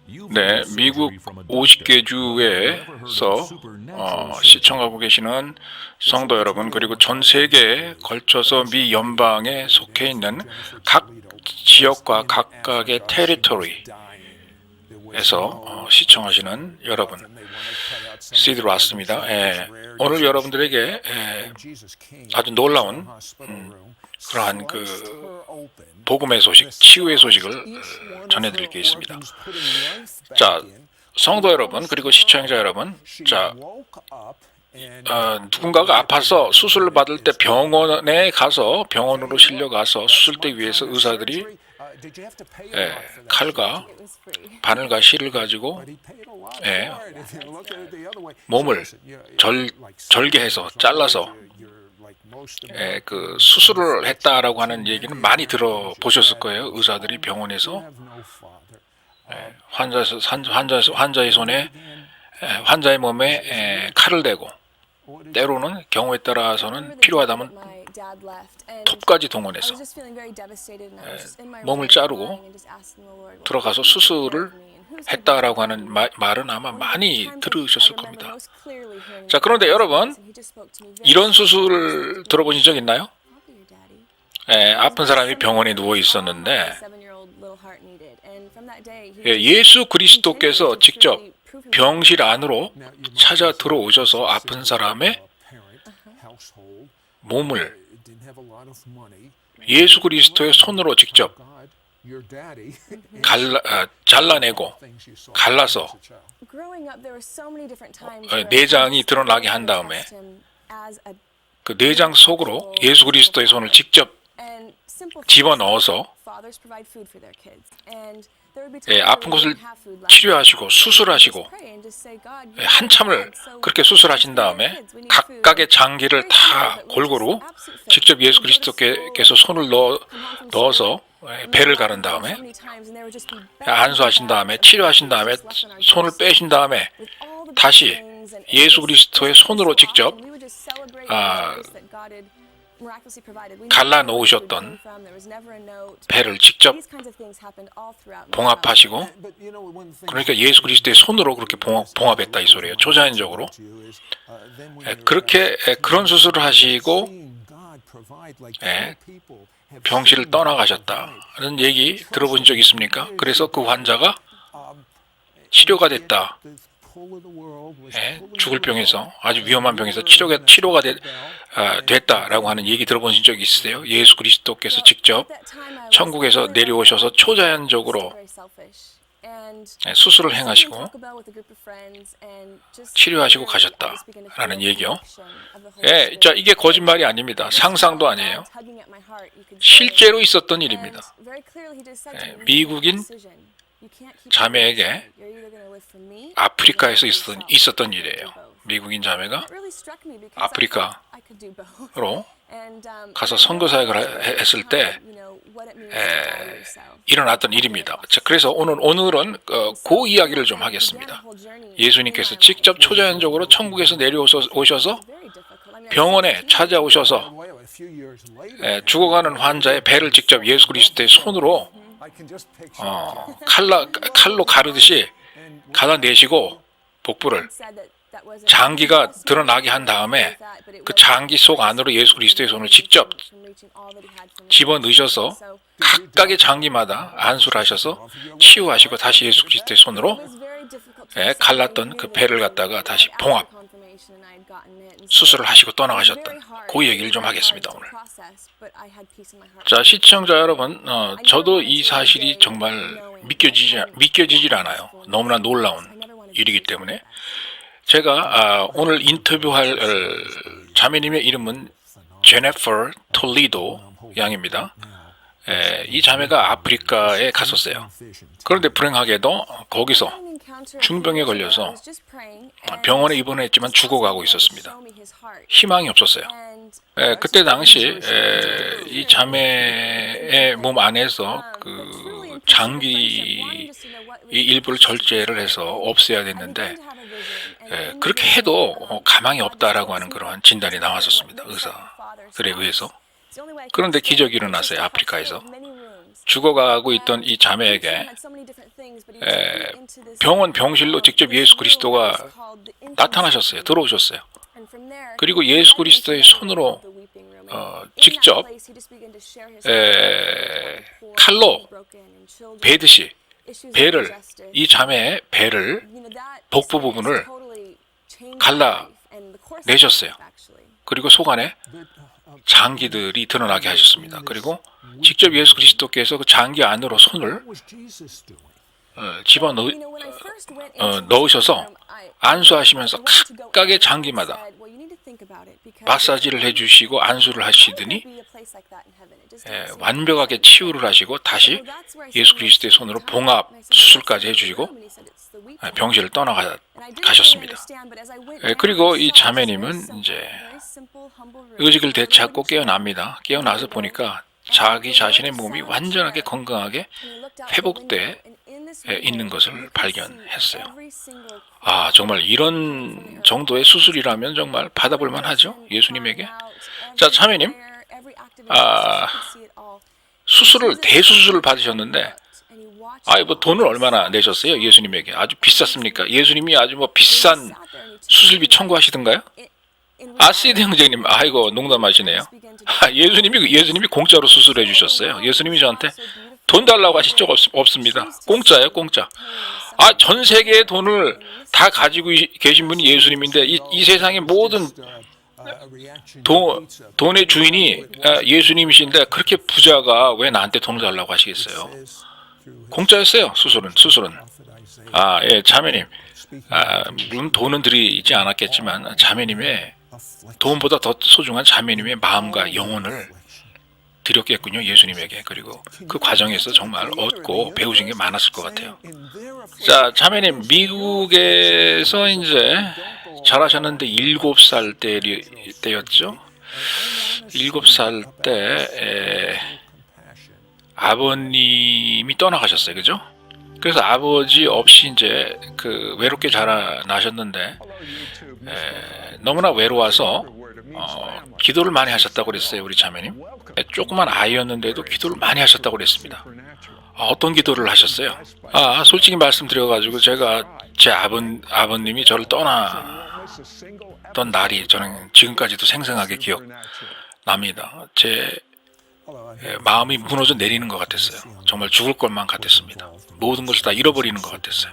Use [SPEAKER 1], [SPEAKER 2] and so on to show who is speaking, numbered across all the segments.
[SPEAKER 1] 네, 미국 50개 주에서 시청하고 계시는 성도 여러분, 그리고 전 세계에 걸쳐서 미 연방에 속해 있는 각 지역과 각각의 테리토리에서 시청하시는 여러분, 시드로 왔습니다. 오늘 여러분들에게 아주 놀라운 그러한 복음의 소식, 치유의 소식을 전해드릴 게 있습니다. 자, 성도 여러분, 그리고 시청자 여러분, 자, 누군가가 아파서 수술을 받을 때 병원으로 실려가서 수술대 위에서 의사들이 칼과 바늘과 실을 가지고 몸을 절개해서 잘라서 그 수술을 했다라고 하는 얘기는 많이 들어보셨을 거예요. 의사들이 병원에서 환자의 손에 환자의 몸에 칼을 대고, 때로는 경우에 따라서는 필요하다면 톱까지 동원해서 몸을 자르고 들어가서 수술을 했다라고 하는 말은 아마 많이 들으셨을 겁니다. 자, 그런데 여러분, 이런 수술을 들어보신 적 있나요? 아픈 사람이 병원에 누워 있었는데 예수 그리스도께서 직접 병실 안으로 찾아 들어오셔서 아픈 사람의 몸을 예수 그리스도의 손으로 직접 잘라내고 갈라서 내장이 드러나게 한 다음에 그 내장 속으로 예수 그리스도의 손을 직접 집어넣어서 아픈 곳을 치료하시고 수술하시고 한참을 그렇게 수술하신 다음에 각각의 장기를 다 골고루 직접 예수 그리스도께서 손을 넣어서 배를 가른 다음에 안수하신 다음에 치료하신 다음에 손을 빼신 다음에 다시 예수 그리스도의 손으로 직접 갈라 놓으셨던 배를 직접 봉합하시고, 그러니까 예수 그리스도의 손으로 그렇게 봉합했다 이 소리예요. 초자연적으로 그렇게 그런 수술을 하시고 병실을 떠나가셨다는 얘기 들어본 적 있습니까? 그래서 그 환자가 치료가 됐다. 죽을 병에서, 아주 위험한 병에서 치료가 됐다라고 하는 얘기 들어보신 적 있으세요? 예수 그리스도께서 직접 천국에서 내려오셔서 초자연적으로 수술을 행하시고 치료하시고 가셨다라는 얘기요. 자, 이게 거짓말이 아닙니다. 상상도 아니에요. 실제로 있었던 일입니다. 미국인 자매에게 아프리카에서 있었던 일이에요. 미국인 자매가 아프리카로 가서 선교 사역을 했을 때 일어났던 일입니다. 자, 그래서 오늘은 그 이야기를 좀 하겠습니다. 예수님께서 직접 초자연적으로 천국에서 내려오셔서 병원에 찾아오셔서 죽어가는 환자의 배를 직접 예수 그리스도의 손으로 칼로 가르듯이 갈아내시고 복부를 장기가 드러나게 한 다음에 그 장기 속 안으로 예수 그리스도의 손을 직접 집어넣으셔서 각각의 장기마다 안수를 하셔서 치유하시고 다시 예수 그리스도의 손으로 갈랐던 그 배를 갖다가 다시 봉합 수술을 하시고 떠나가셨던 그 얘기를 좀 하겠습니다. 오늘. 자, 시청자 여러분, 저도 이 사실이 정말 믿겨지질 않아요. 너무나 놀라운 일이기 때문에 제가 오늘 인터뷰할 자매님의 이름은 제네퍼 톨리도 양입니다. 이 자매가 아프리카에 갔었어요. 그런데 불행하게도 거기서 중병에 걸려서 병원에 입원했지만 죽어가고 있었습니다. 희망이 없었어요. 그때 당시 이 자매의 몸 안에서 그 장기 일부를 절제를 해서 없애야 됐는데 그렇게 해도 가망이 없다라고 하는 그러한 진단이 나왔었습니다. 의사들에 의해서. 그런데 기적이 일어났어요. 아프리카에서. 죽어가고 있던 이 자매에게 병원 병실로 직접 예수 그리스도가 나타나셨어요. 들어오셨어요. 그리고 예수 그리스도의 손으로 직접 칼로 베듯이 이 자매의 배를 복부 부분을 갈라내셨어요. 그리고 속안에 장기들이 드러나게 하셨습니다. 그리고 직접 예수 그리스도께서 그 장기 안으로 손을 집어 넣으셔서 안수하시면서 각각의 장기마다 마사지를 해주시고 안수를 하시더니 완벽하게 치유를 하시고 다시 예수 그리스도의 손으로 봉합 수술까지 해주시고 병실을 떠나가셨습니다. 그리고 이 자매님은 이제 의식을 되찾고 깨어납니다. 깨어나서 보니까 자기 자신의 몸이 완전하게 건강하게 회복돼 있는 것을 발견했어요. 아, 정말 이런 정도의 수술이라면 정말 받아볼 만하죠, 예수님에게. 자, 자매님, 대수술을 받으셨는데, 뭐 돈을 얼마나 내셨어요, 예수님에게? 아주 비쌌습니까? 예수님이 아주 뭐 비싼 수술비 청구하시던가요? 아시드 형제님, 아이고 농담하시네요. 예수님이 공짜로 수술해 주셨어요. 예수님이 저한테 돈 달라고 하신 적 없습니다. 공짜예요, 공짜. 전 세계의 돈을 다 가지고 계신 분이 예수님인데 이 세상의 모든 돈의 주인이 예수님이신데 그렇게 부자가 왜 나한테 돈을 달라고 하시겠어요? 공짜였어요, 수술은. 예, 자매님. 물론 돈은 드리지 않았겠지만 자매님의 돈보다 더 소중한 자매님의 마음과 영혼을 드렸겠군요, 예수님에게. 그리고 그 과정에서 정말 얻고 배우신 게 많았을 것 같아요. 자, 자매님, 미국에서 이제 자라셨는데 7살 때였죠. 7살 때 아버님이 떠나가셨어요, 그죠? 그래서 아버지 없이 이제 외롭게 자라나셨는데 너무나 외로워서 기도를 많이 하셨다고 그랬어요, 우리 자매님. 조그만 아이였는데도 기도를 많이 하셨다고 그랬습니다. 어떤 기도를 하셨어요? 솔직히 말씀드려가지고 제가 제 아버님이 저를 떠나던 날이 저는 지금까지도 생생하게 기억납니다. 제 마음이 무너져 내리는 것 같았어요. 정말 죽을 것만 같았습니다. 모든 것을 다 잃어버리는 것 같았어요.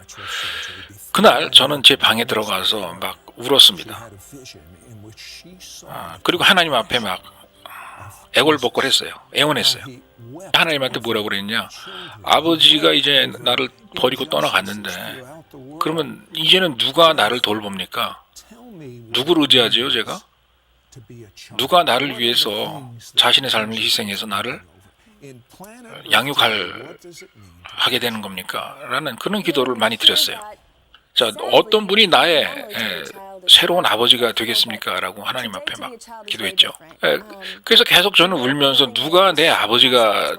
[SPEAKER 1] 그날 저는 제 방에 들어가서 막 울었습니다. 그리고 하나님 앞에 막 애걸복걸했어요. 애원했어요. 하나님한테 뭐라고 그랬냐? 아버지가 이제 나를 버리고 떠나갔는데 그러면 이제는 누가 나를 돌봅니까? 누구를 의지하지요, 제가? 누가 나를 위해서 자신의 삶을 희생해서 나를 하게 되는 겁니까? 라는 그런 기도를 많이 드렸어요. 자, 어떤 분이 나의 새로운 아버지가 되겠습니까? 라고 하나님 앞에 막 기도했죠. 그래서 계속 저는 울면서 누가 내 아버지가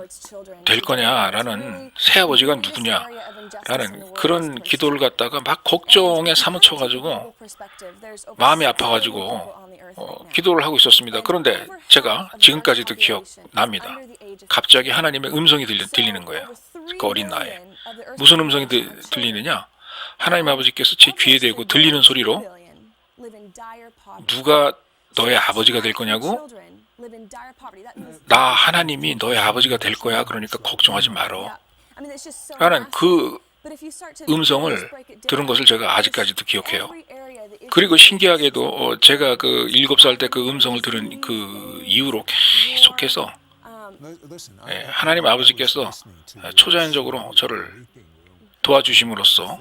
[SPEAKER 1] 될 거냐라는, 새 아버지가 누구냐라는 그런 기도를 갖다가 막 걱정에 사무쳐가지고 마음이 아파가지고 기도를 하고 있었습니다. 그런데 제가 지금까지도 기억납니다. 갑자기 하나님의 음성이 들리는 거예요. 그 어린 나이에. 무슨 음성이 들리느냐? 하나님 아버지께서 제 귀에 대고 들리는 소리로 누가 너의 아버지가 될 거냐고? 나 하나님이 너의 아버지가 될 거야. 그러니까 걱정하지 말어. 라는 그 음성을 들은 것을 제가 아직까지도 기억해요. 그리고 신기하게도 제가 그 7살 때 그 음성을 들은 그 이후로 계속해서 하나님 아버지께서 초자연적으로 저를 도와주심으로써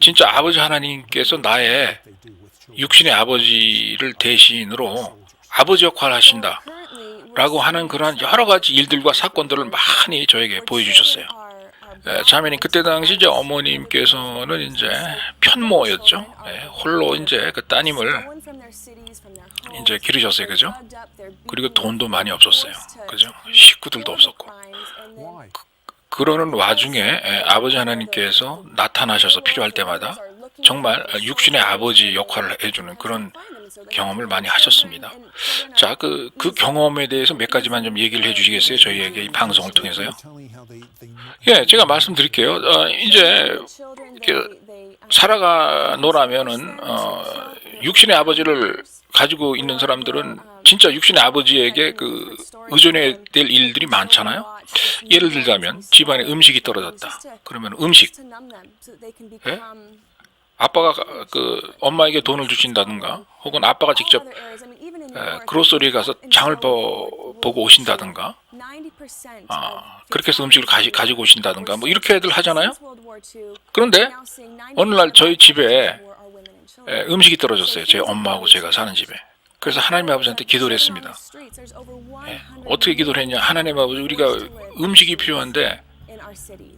[SPEAKER 1] 진짜 아버지 하나님께서 나의 육신의 아버지를 대신으로 아버지 역할을 하신다 라고 하는 그러한 여러 가지 일들과 사건들을 많이 저에게 보여주셨어요. 자매님, 그때 당시 이제 어머님께서는 이제 편모였죠. 홀로 이제 그 따님을 이제 기르셨어요, 그죠? 그리고 돈도 많이 없었어요, 그죠? 식구들도 없었고. 그러는 와중에 아버지 하나님께서 나타나셔서 필요할 때마다 정말 육신의 아버지 역할을 해주는 그런 경험을 많이 하셨습니다. 자, 그 경험에 대해서 몇 가지만 좀 얘기를 해주시겠어요? 저희에게 이 방송을 통해서요. 예, 제가 말씀드릴게요. 이제 살아가노라면은 육신의 아버지를 가지고 있는 사람들은 진짜 육신의 아버지에게 그 의존해야 될 일들이 많잖아요. 예를 들자면 집안에 음식이 떨어졌다. 그러면 음식. 예? 아빠가 그 엄마에게 돈을 주신다든가, 혹은 아빠가 직접 그로서리에 가서 장을 보고 오신다든가, 그렇게 해서 음식을 가지고 오신다든가, 뭐 이렇게들 하잖아요. 그런데 어느 날 저희 집에 음식이 떨어졌어요. 제 엄마하고 제가 사는 집에. 그래서 하나님 아버지한테 기도를 했습니다. 어떻게 기도를 했냐? 하나님 아버지, 우리가 음식이 필요한데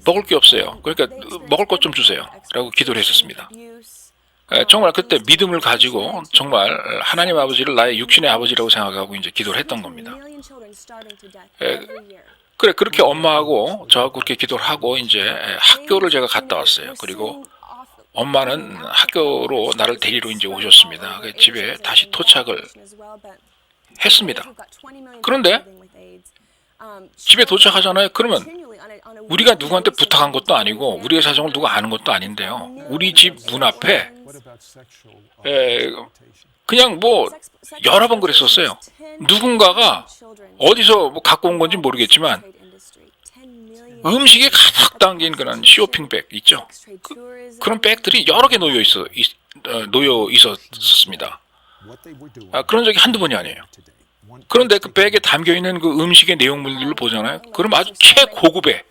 [SPEAKER 1] 먹을 게 없어요. 그러니까 먹을 것 좀 주세요 라고 기도를 했었습니다. 정말 그때 믿음을 가지고 정말 하나님 아버지를 나의 육신의 아버지라고 생각하고 이제 기도를 했던 겁니다. 그래, 그렇게 엄마하고 저하고 그렇게 기도를 하고 이제 학교를 제가 갔다 왔어요. 그리고 엄마는 학교로 나를 데리러 이제 오셨습니다. 집에 다시 도착을 했습니다. 그런데 집에 도착하잖아요. 그러면 우리가 누구한테 부탁한 것도 아니고 우리의 사정을 누가 아는 것도 아닌데요. 우리 집 문 앞에 그냥 뭐 여러 번 그랬었어요. 누군가가 어디서 뭐 갖고 온 건지 모르겠지만 음식이 가득 담긴 그런 쇼핑백 있죠. 그런 백들이 여러 개 놓여 있었습니다. 그런 적이 한두 번이 아니에요. 그런데 그 백에 담겨 있는 그 음식의 내용물들을 보잖아요. 그럼 아주 최고급의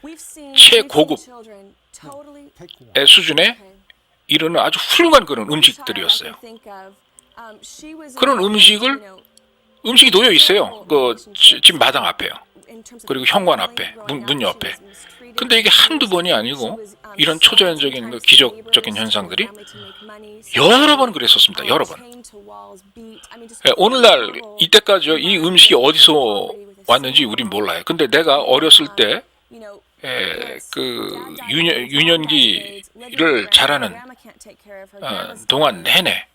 [SPEAKER 1] 수준의 이르는 아주 훌륭한 그런 음식들이었어요. 그런 음식이 놓여 있어요. 그 집 마당 앞에요. 그리고 현관 앞에, 문 옆에. 근데 이게 한두 번이 아니고 이런 초자연적인 그 기적적인 현상들이 여러 번 그랬었습니다. 여러 번. 오늘날 이때까지요. 이 음식이 어디서 왔는지 우린 몰라요. 근데 내가 어렸을 때 그 유년기를 자라는 동안 내내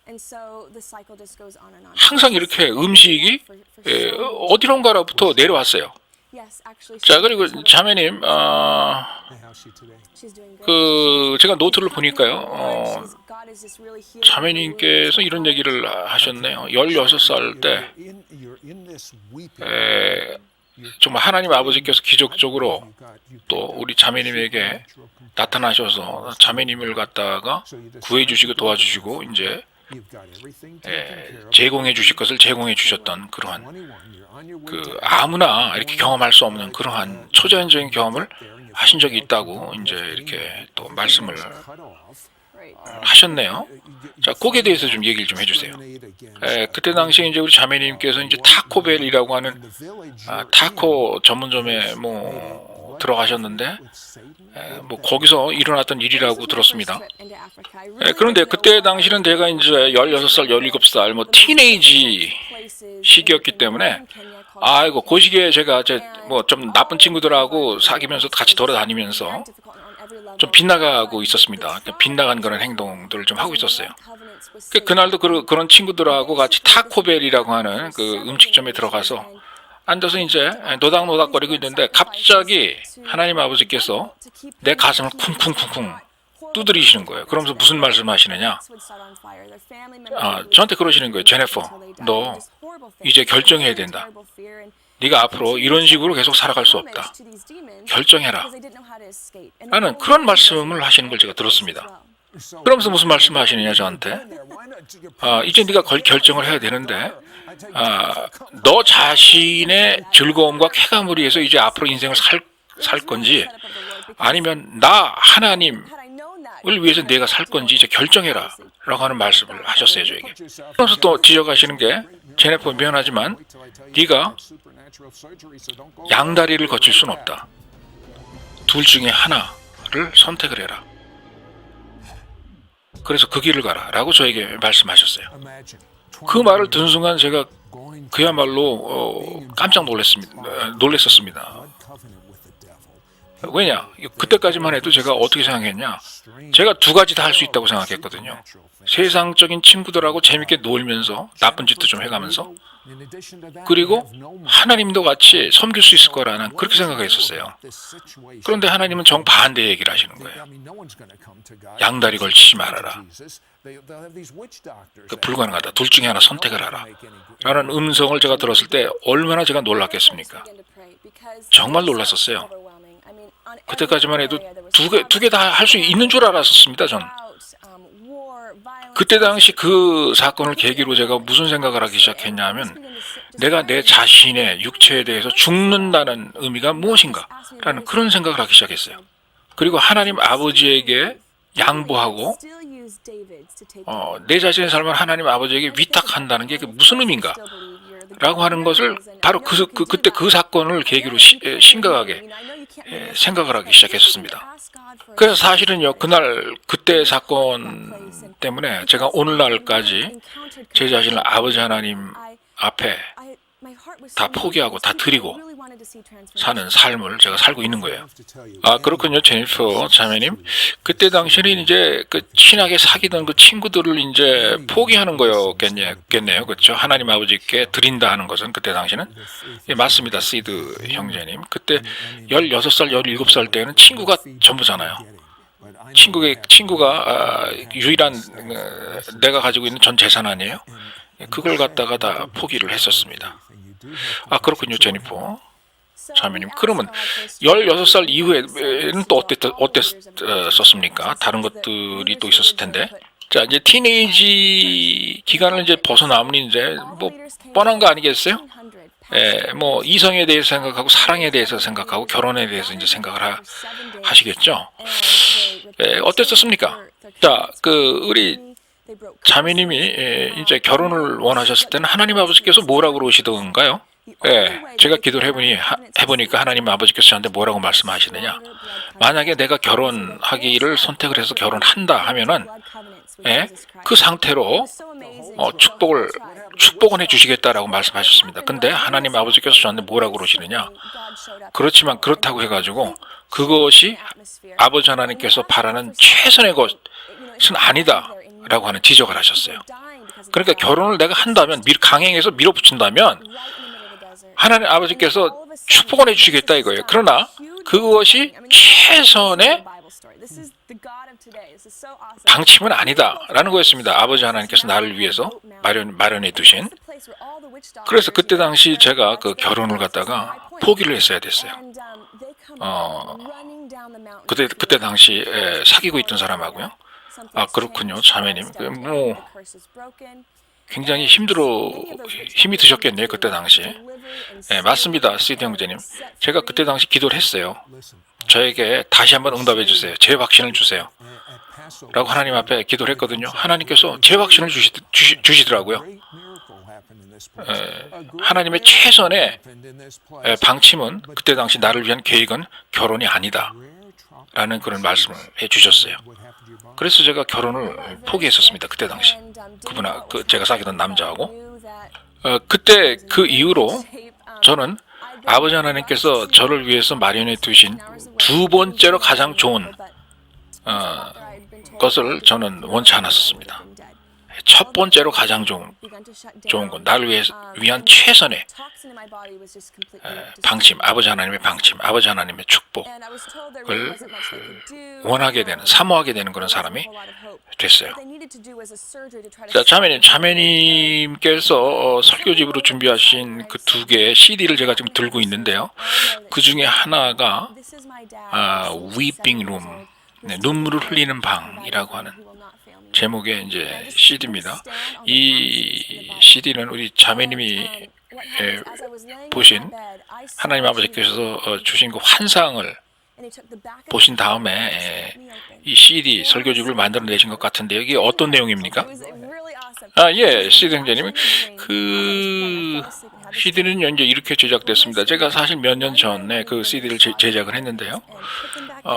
[SPEAKER 1] 항상 이렇게 음식이 어디론가로부터 내려왔어요. 자, 그리고 자매님, 그 제가 노트를 보니까요, 자매님께서 이런 얘기를 하셨네요. 16살 때 정말 하나님 아버지께서 기적적으로 또 우리 자매님에게 나타나셔서 자매님을 갖다가 구해주시고 도와주시고 이제 제공해 주실 것을 제공해 주셨던 그러한 그 아무나 이렇게 경험할 수 없는 그러한 초자연적인 경험을 하신 적이 있다고 이제 이렇게 또 말씀을 하셨네요. 자, 거기에 대해서 좀 얘기를 좀 해주세요. 그때 당시에 이제 우리 자매님께서 이제 타코벨이라고 하는 타코 전문점에 뭐 들어가셨는데 뭐 거기서 일어났던 일이라고 들었습니다. 그런데 그때 당시는 제가 이제 16살, 17살 뭐 티네이지 시기였기 때문에 아이고 그 시기에 제가 뭐 좀 나쁜 친구들하고 사귀면서 같이 돌아다니면서 좀 빗나가고 있었습니다. 빗나간 그런 행동들을 좀 하고 있었어요. 그날도 그런 친구들하고 같이 타코벨이라고 하는 그 음식점에 들어가서 앉아서 이제 노닥노닥거리고 있는데 갑자기 하나님 아버지께서 내 가슴을 쿵쿵쿵쿵 두드리시는 거예요. 그러면서 무슨 말씀하시느냐? 저한테 그러시는 거예요. 제네퍼, 너 이제 결정해야 된다. 네가 앞으로 이런 식으로 계속 살아갈 수 없다. 결정해라. 라는 그런 말씀을 하시는 걸 제가 들었습니다. 그러면서 무슨 말씀을 하시느냐 저한테? 이제 네가 결정을 해야 되는데 너 자신의 즐거움과 쾌감을 위해서 이제 앞으로 인생을 살 건지 아니면 나 하나님을 위해서 내가 살 건지 이제 결정해라 라고 하는 말씀을 하셨어요 저에게. 그래서 또 지적하시는 게 제네퍼 미안하지만 네가 양다리를 거칠 수는 없다. 둘 중에 하나를 선택을 해라. 그래서 그 길을 가라 라고 저에게 말씀하셨어요. 그 말을 듣는 순간 제가 그야말로 깜짝 놀랐었습니다. 왜냐? 그때까지만 해도 제가 어떻게 생각했냐? 제가 두 가지 다 할 수 있다고 생각했거든요. 세상적인 친구들하고 재밌게 놀면서 나쁜 짓도 좀 해가면서, 그리고 하나님도 같이 섬길 수 있을 거라는 그렇게 생각했었어요. 그런데 하나님은 정반대 얘기를 하시는 거예요. 양다리 걸치지 말아라. 불가능하다. 둘 중에 하나 선택을 하라. 라는 음성을 제가 들었을 때 얼마나 제가 놀랐겠습니까? 정말 놀랐었어요. 그때까지만 해도 두 개 다 할 수 있는 줄 알았었습니다, 전. 그때 당시 그 사건을 계기로 제가 무슨 생각을 하기 시작했냐면, 내가 내 자신의 육체에 대해서 죽는다는 의미가 무엇인가? 라는 그런 생각을 하기 시작했어요. 그리고 하나님 아버지에게 양보하고 내 자신의 삶을 하나님 아버지에게 위탁한다는 게 무슨 의미인가? 라고 하는 것을 바로 그때 그 사건을 계기로 심각하게 생각을 하기 시작했었습니다. 그래서 사실은요, 그때 사건 때문에 제가 오늘날까지 제 자신을 아버지 하나님 앞에 다 포기하고 다 드리고 사는 삶을 제가 살고 있는 거예요. 아, 그렇군요, 제니퍼 자매님. 그때 당시에는 이제 그 친하게 사귀던 그 친구들을 이제 포기하는 거였겠네요. 그렇죠? 하나님 아버지께 드린다 하는 것은 그때 당시는. 예, 맞습니다, 시드 형제님. 그때 16살, 17살 때는 친구가 전부잖아요. 친구가 유일한 내가 가지고 있는 전 재산 아니에요? 그걸 갖다가 다 포기를 했었습니다. 아, 그렇군요, 제니퍼 자매님. 그러면 16살 이후에는 또 어땠었습니까? 다른 것들이 또 있었을 텐데. 자, 이제 티네이지 기간을 이제 벗어나면 이제 뭐 뻔한 거 아니겠어요? 뭐 이성에 대해서 생각하고 사랑에 대해서 생각하고 결혼에 대해서 이제 생각을 하시겠죠. 어땠었습니까? 자, 우리 자매님이 이제 결혼을 원하셨을 때는 하나님 아버지께서 뭐라고 그러시던가요? 제가 기도를 해보니까 하나님 아버지께서 저한테 뭐라고 말씀하시느냐? 만약에 내가 결혼하기를 선택을 해서 결혼한다 하면은, 그 상태로 축복은 해주시겠다라고 말씀하셨습니다. 근데 하나님 아버지께서 저한테 뭐라고 그러시느냐? 그렇지만 그렇다고 해가지고 그것이 아버지 하나님께서 바라는 최선의 것은 아니다라고 하는 지적을 하셨어요. 그러니까 결혼을 내가 한다면 강행해서 밀어붙인다면 하나님 아버지께서 축복을 해주시겠다 이거예요. 그러나 그것이 최선의 방침은 아니다라는 거였습니다. 아버지 하나님께서 나를 위해서 마련해 두신. 그래서 그때 당시 제가 그 결혼을 갖다가 포기를 했어야 됐어요. 그때 당시 사귀고 있던 사람하고요. 아, 그렇군요, 자매님. 뭐 굉장히 힘이 드셨겠네요, 그때 당시. 맞습니다, 시드 형제님. 제가 그때 당시 기도를 했어요. 저에게 다시 한번 응답해 주세요. 제 확신을 주세요. 라고 하나님 앞에 기도를 했거든요. 하나님께서 제 확신을 주시더라고요. 하나님의 최선의 방침은 그때 당시 나를 위한 계획은 결혼이 아니다 라는 그런 말씀을 해주셨어요. 그래서 제가 결혼을 포기했었습니다. 그때 당시 제가 사귀던 남자하고. 그때 그 이후로 저는 아버지 하나님께서 저를 위해서 마련해 두신 두 번째로 가장 좋은 것을 저는 원치 않았었습니다. 첫 번째로 가장 좋은 것, 나를 위한 최선의 방침, 아버지 하나님의 방침, 아버지 하나님의 축복을 원하게 되는, 사모하게 되는 그런 사람이 됐어요. 자, 자매님께서 설교집으로 준비하신 그 두 개의 CD를 제가 지금 들고 있는데요. 그 중에 하나가 Weeping Room, 눈물을 흘리는 방이라고 하는 제목의 이제 CD입니다. 이 CD는 우리 자매님이 보신 하나님 아버지께서 주신 그 환상을 보신 다음에 이 CD 설교집을 만들어내신 것 같은데 이게 어떤 내용입니까? 시드 형제님, 그 CD는 이제 이렇게 제작됐습니다. 제가 사실 몇 년 전에 그 CD를 제작을 했는데요.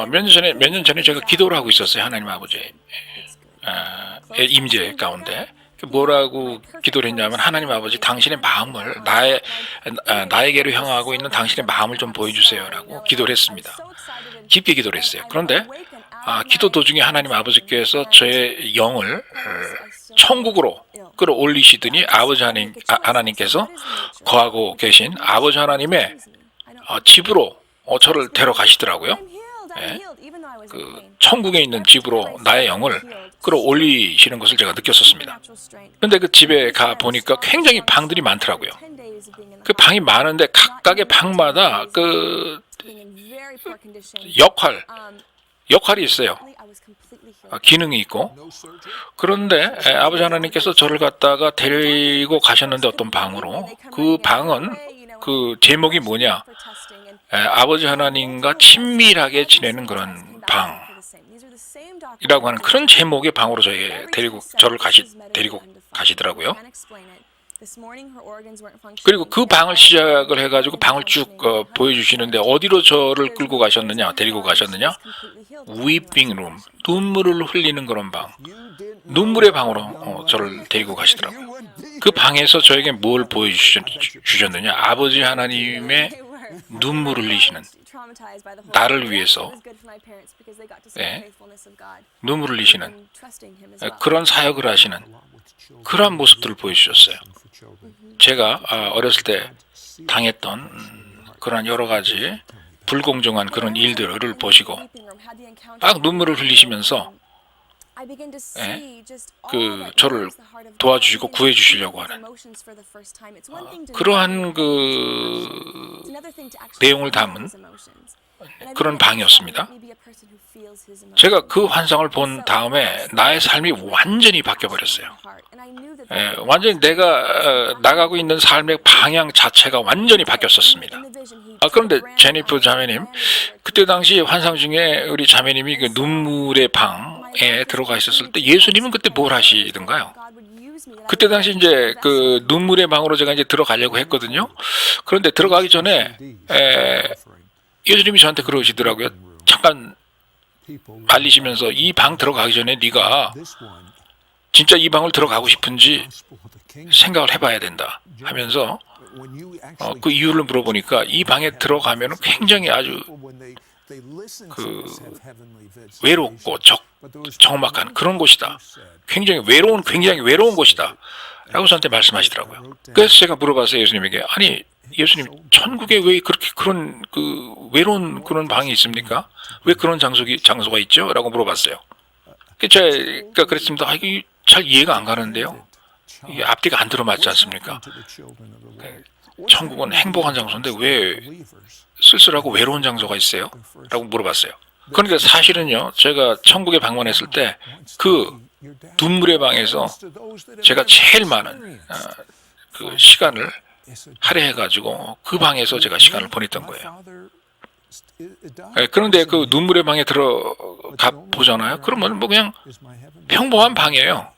[SPEAKER 1] 몇 년 전에 제가 기도를 하고 있었어요. 하나님 아버지의 임재 가운데 뭐라고 기도를 했냐면, 하나님 아버지, 당신의 마음을 나에게로 향하고 있는 당신의 마음을 좀 보여주세요라고 기도를 했습니다. 깊게 기도를 했어요. 그런데 기도 도중에 하나님 아버지께서 저의 영을 천국으로 끌어올리시더니 아버지 하나님께서 거하고 계신 아버지 하나님의 집으로 저를 데려가시더라고요. 예, 그 천국에 있는 집으로 나의 영을 끌어올리시는 것을 제가 느꼈었습니다. 그런데 그 집에 가 보니까 굉장히 방들이 많더라고요. 그 방이 많은데 각각의 방마다 그 역할이 있어요. 기능이 있고. 그런데 아버지 하나님께서 저를 갖다가 데리고 가셨는데, 어떤 방으로, 그 방은 그 제목이 뭐냐, 아버지 하나님과 친밀하게 지내는 그런 방이라고 하는 그런 제목의 방으로 저를 데리고 가시더라고요. 그리고 그 방을 시작을 해가지고 방을 쭉 보여주시는데, 어디로 저를 데리고 가셨느냐? Weeping room, 눈물을 흘리는 그런 방, 눈물의 방으로 저를 데리고 가시더라고요. 그 방에서 저에게 뭘 보여주셨느냐? 아버지 하나님의 눈물을 흘리시는, 나를 위해서 눈물을 흘리시는 그런 사역을 하시는 그러한 모습들을 보여주셨어요. 제가 어렸을 때 당했던 그런 여러 가지 불공정한 그런 일들을 보시고 막 눈물을 흘리시면서 저를 도와주시고 구해주시려고 하는 그러한 그 내용을 담은 그런 방이었습니다. 제가 그 환상을 본 다음에 나의 삶이 완전히 바뀌어버렸어요. 완전히 내가 나가고 있는 삶의 방향 자체가 완전히 바뀌었었습니다. 그런데 제니프 자매님, 그때 당시 환상 중에 우리 자매님이 그 눈물의 방에 들어가 있었을 때 예수님은 그때 뭘 하시던가요? 그때 당시 이제 그 눈물의 방으로 제가 이제 들어가려고 했거든요. 그런데 들어가기 전에 예수님이 저한테 그러시더라고요. 잠깐 말리시면서, 이 방 들어가기 전에 네가 진짜 이 방을 들어가고 싶은지 생각을 해봐야 된다 하면서 그 이유를 물어보니까, 이 방에 들어가면 굉장히 아주 그 외롭고 적막한 그런 곳이다. 굉장히 외로운 곳이다 라고 저한테 말씀하시더라고요. 그래서 제가 물어봤어요, 예수님에게. 아니, 예수님, 천국에 왜 그렇게 그런 그 외로운 그런 방이 있습니까? 왜 그런 장소가 있죠? 라고 물어봤어요. 제가 그랬습니다. 이게 잘 이해가 안 가는데요. 이게 앞뒤가 안 들어맞지 않습니까? 천국은 행복한 장소인데 왜 쓸쓸하고 외로운 장소가 있어요? 라고 물어봤어요. 그런데 사실은요, 제가 천국에 방문했을 때 그 눈물의 방에서 제가 제일 많은 그 시간을 할애해가지고 그 방에서 제가 시간을 보냈던 거예요. 그런데 그 눈물의 방에 들어가 보잖아요. 그러면 뭐 그냥 평범한 방이에요.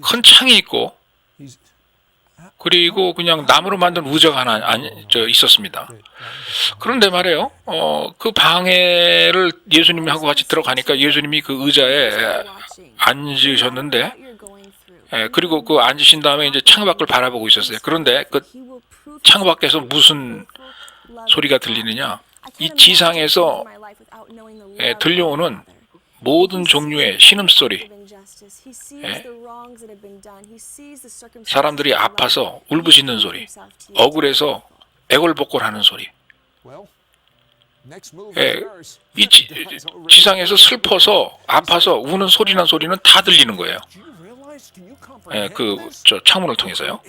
[SPEAKER 1] 큰 창이 있고, 그리고 그냥 나무로 만든 의자가 하나 있었습니다. 그런데 말이에요, 그 방에를 예수님하고 같이 들어가니까 예수님이 그 의자에 앉으셨는데, 그리고 그 앉으신 다음에 이제 창밖을 바라보고 있었어요. 그런데 그 창밖에서 무슨 소리가 들리느냐? 이 지상에서 들려오는 모든 종류의 신음소리, 사람들이 아파서 울부짖는 소리, 억울해서 애걸복걸하는 소리, 이 지상에서 슬퍼서 아파서 우는 소리는 다 들리는 거예요. 저 창문을 통해서요.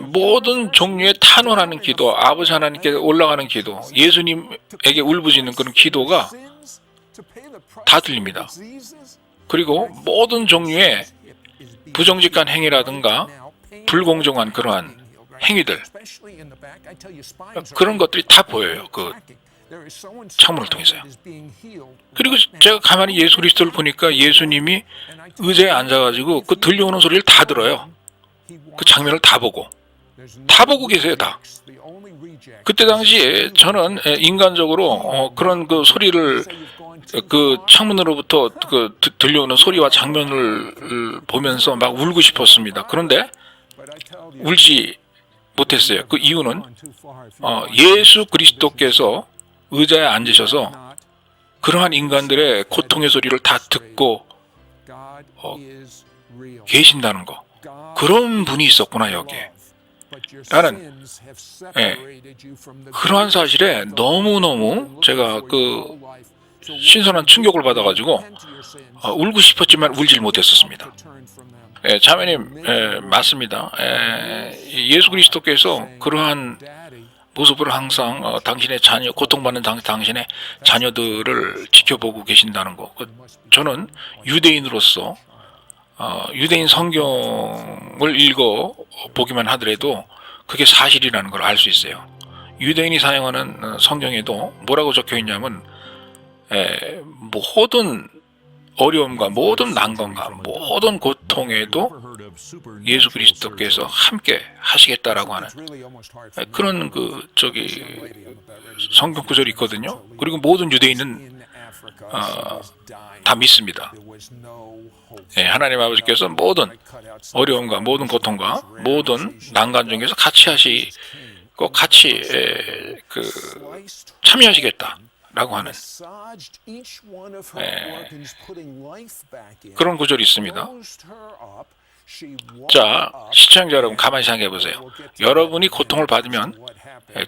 [SPEAKER 1] 모든 종류의 탄원하는 기도, 아버지 하나님께 올라가는 기도, 예수님에게 울부짖는 그런 기도가 다 들립니다. 그리고 모든 종류의 부정직한 행위라든가 불공정한 그러한 행위들, 그런 것들이 다 보여요. 그 창문을 통해서요. 그리고 제가 가만히 예수 그리스도를 보니까 예수님이 의자에 앉아가지고 그 들려오는 소리를 다 들어요. 그 장면을 다 보고. 다 보고 계세요, 다. 그때 당시에 저는 인간적으로 그런 그 소리를 그 창문으로부터 들려오는 소리와 장면을 보면서 막 울고 싶었습니다. 그런데 울지 못했어요. 그 이유는 예수 그리스도께서 의자에 앉으셔서 그러한 인간들의 고통의 소리를 다 듣고 계신다는 거. 그런 분이 있었구나 여기에. 나는 그러한 사실에 너무너무 제가 그 신선한 충격을 받아가지고 울고 싶었지만 울질 못했었습니다. 자매님, 맞습니다. 예수 그리스도께서 그러한 모습을 항상 당신의 자녀, 고통받는 당신의 자녀들을 지켜보고 계신다는 거. 저는 유대인으로서 유대인 성경을 읽어 보기만 하더라도 그게 사실이라는 걸 알 수 있어요. 유대인이 사용하는 성경에도 뭐라고 적혀 있냐면 모든 어려움과 모든 난관과 모든 고통에도 예수 그리스도께서 함께 하시겠다라고 하는 그런 성경 구절이 있거든요. 그리고 모든 유대인은 다 믿습니다. 하나님 아버지께서 모든 어려움과 모든 고통과 모든 난관 중에서 같이 하시고 같이 참여하시겠다라고 하는 그런 구절이 있습니다. 자, 시청자 여러분 가만히 생각해 보세요. 여러분이 고통을 받으면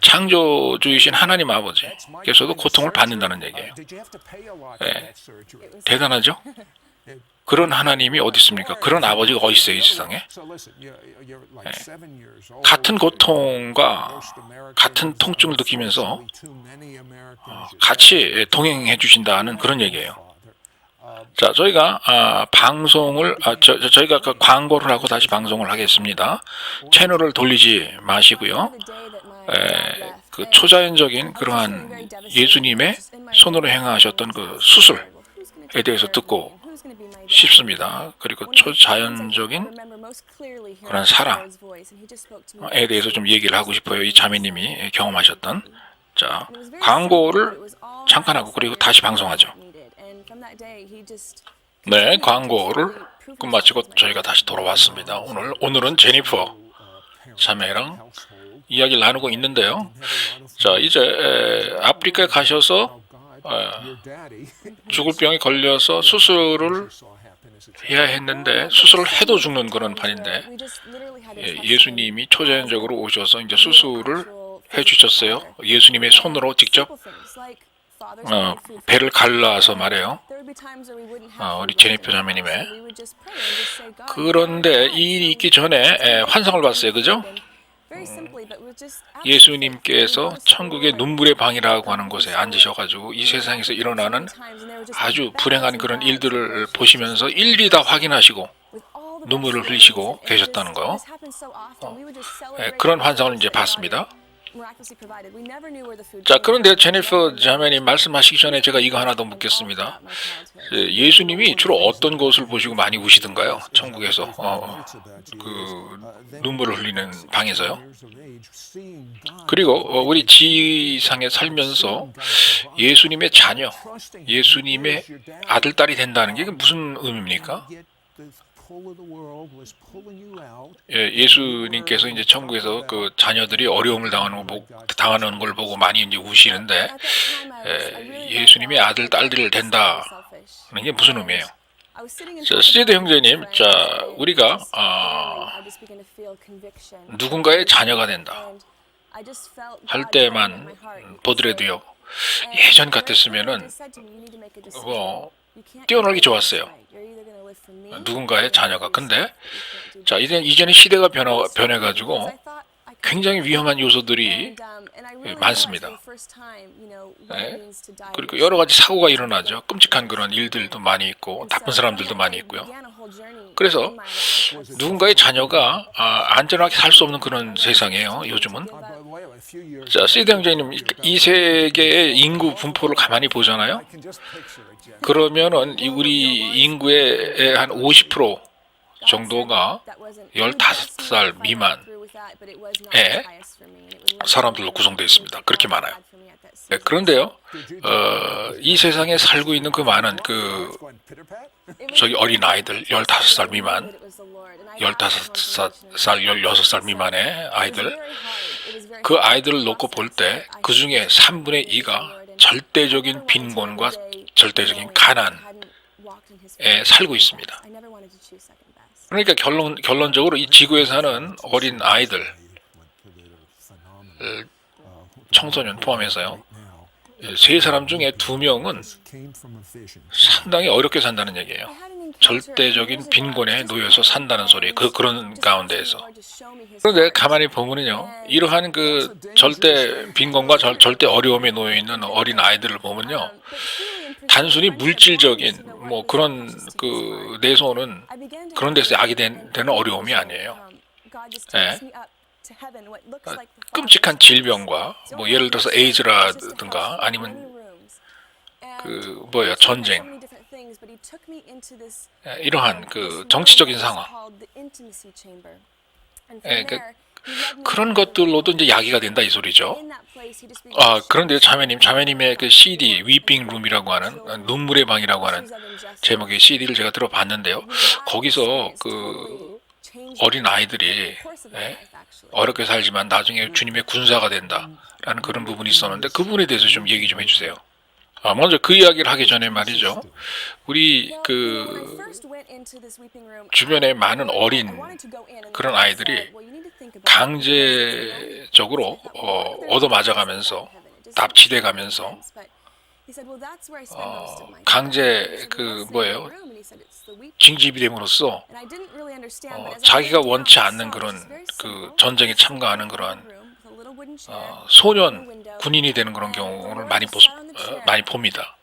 [SPEAKER 1] 창조주이신 하나님 아버지께서도 고통을 받는다는 얘기예요. 대단하죠? 그런 하나님이 어디 있습니까? 그런 아버지가 어디 있어요, 이 세상에? 같은 고통과 같은 통증을 느끼면서 같이 동행해 주신다는 그런 얘기예요. 자, 저희가 방송을 저희가 그 광고를 하고 다시 방송을 하겠습니다. 채널을 돌리지 마시고요. 그 초자연적인 그러한 예수님의 손으로 행하셨던 그 수술에 대해서 듣고 싶습니다. 그리고 초자연적인 그런 사랑에 대해서 좀 얘기를 하고 싶어요. 이 자매님이 경험하셨던. 자, 광고를 잠깐 하고 그리고 다시 방송하죠. 네, 광고를 끝마치고 저희가 다시 돌아왔습니다. 오늘은 제니퍼 자매랑 이야기를 나누고 있는데요. 자, 이제 아프리카에 가셔서 죽을 병에 걸려서 수술을 해야 했는데 수술을 해도 죽는 그런 판인데 예수님이 초자연적으로 오셔서 이제 수술을 해주셨어요. 예수님의 손으로 직접 배를 갈라서 말해요. 우리 제니퍼 자매님의. 그런데 이 일이 있기 전에 환상을 봤어요. 그죠? 예수님께서 천국의 눈물의 방이라고 하는 곳에 앉으셔가지고 이 세상에서 일어나는 아주 불행한 그런 일들을 보시면서 일일이 다 확인하시고 눈물을 흘리시고 계셨다는 거. 그런 환상을 이제 봤습니다. 자, 그런데 제니퍼 자매님 말씀하시기 전에 제가 이거 하나 더 묻겠습니다. 예수님이 주로 어떤 것을 보시고 많이 우시던가요? 천국에서 그 눈물을 흘리는 방에서요. 그리고 우리 지상에 살면서 예수님의 자녀, 예수님의 아들, 딸이 된다는 게 무슨 의미입니까? 예수님께서 이제 천국에서 그 자녀들이 어려움을 당하는 걸 보고 많이 이제 우시는데 예수님의 아들, 딸들 된다는 게 무슨 의미예요? 자, 스제드 형제님, 자, 우리가 누군가의 자녀가 된다 할 때만 보더라도요, 예전 같았으면은 뛰어놀기 좋았어요. 누군가의 자녀가. 근데 자, 이제는 시대가 변해가지고 굉장히 위험한 요소들이 많습니다. 그리고 여러 가지 사고가 일어나죠. 끔찍한 그런 일들도 많이 있고 나쁜 사람들도 많이 있고요. 그래서 누군가의 자녀가 안전하게 살 수 없는 그런 세상이에요, 요즘은. 자, 시드 형제님, 이 세계의 인구 분포를 가만히 보잖아요. 그러면은 우리 인구의 한 50% 정도가 15살 미만의 사람들로 구성되어 있습니다. 그렇게 많아요. 네, 그런데요, 이 세상에 살고 있는 그 많은 저기 어린 아이들, 15살 미만, 15살, 16살 미만의 아이들, 그 아이들을 놓고 볼 때 그 중에 3분의 2가 절대적인 빈곤과 절대적인 가난에 살고 있습니다. 그러니까 결론적으로 이 지구에 사는 어린 아이들, 청소년 포함해서요, 3사람 중에 2명은 상당히 어렵게 산다는 얘기예요. 절대적인 빈곤에 놓여서 산다는 소리, 그런 가운데에서. 그런데 가만히 보면요, 이러한 그 절대 빈곤과 절대 어려움에 놓여 있는 어린 아이들을 보면요, 단순히 물질적인 뭐 그런 그 내소는 그런 데서 약이 되는 어려움이 아니에요. 예. 끔찍한 질병과 뭐 예를 들어서 에이즈라든가 아니면 전쟁, 이러한 그 정치적인 상황, 그런 것들로도 이제 야기가 된다 이 소리죠. 그런데 자매님의 그 CD 위핑 룸이라고 하는 눈물의 방이라고 하는 제목의 CD를 제가 들어봤는데요. 거기서 그 어린 아이들이 어렵게 살지만 나중에 주님의 군사가 된다라는 그런 부분이 있었는데 그 부분에 대해서 좀 얘기 좀 해주세요. 먼저 그 이야기를 하기 전에 말이죠. 우리 그 주변에 많은 어린 그런 아이들이 강제적으로 얻어맞아가면서 납치돼가면서 강제 징집이 됨으로써 자기가 원치 않는 그런 그 전쟁에 참가하는 그러한 소년 군인이 되는 그런 경우를 많이 봅니다.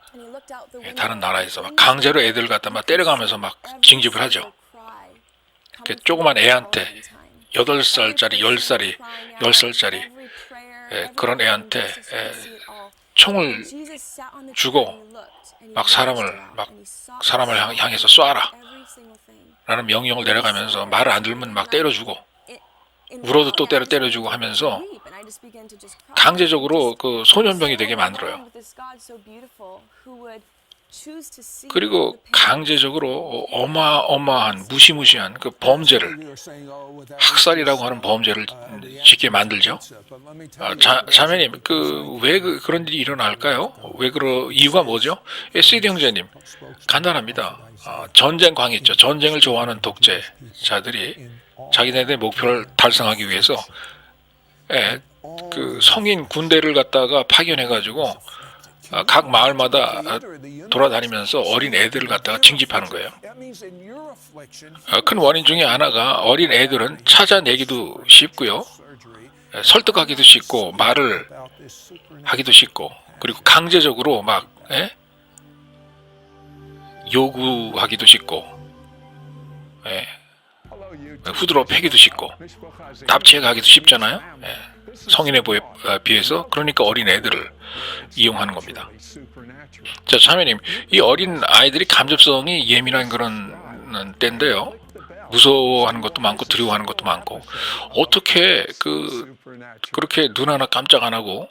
[SPEAKER 1] 다른 나라에서 막 강제로 애들 갖다 막 때려가면서 막 징집을 하죠. 조그만 애한테 8살짜리, 10살짜리 그런 애한테 총을 주고 막 사람을 향해서 쏴라 라는 명령을 내려가면서 말을 안 들으면 막 때려주고 울어도 또 때려주고 하면서 강제적으로 그 소년병이 되게 만들어요. 그리고 강제적으로 어마어마한 무시무시한 그 범죄를, 학살이라고 하는 범죄를 짓게 만들죠. 자매님, 왜 그런 일이 일어날까요? 이유가 뭐죠? CD 형제님, 간단합니다. 전쟁광 있죠. 전쟁을 좋아하는 독재자들이 자기네들의 목표를 달성하기 위해서 그 성인 군대를 갖다가 파견해가지고 각 마을마다 돌아다니면서 어린 애들을 갖다가 징집하는 거예요. 큰 원인 중에 하나가 어린 애들은 찾아내기도 쉽고요, 설득하기도 쉽고 말을 하기도 쉽고, 그리고 강제적으로 막 요구하기도 쉽고, 후드로 패기도 쉽고 납치해 가기도 쉽잖아요. 성인에 비해서. 그러니까 어린 애들을 이용하는 겁니다. 자, 자매님, 이 어린 아이들이 감접성이 예민한 그런 때인데요, 무서워하는 것도 많고 두려워하는 것도 많고, 어떻게 그렇게 눈 하나 깜짝 안 하고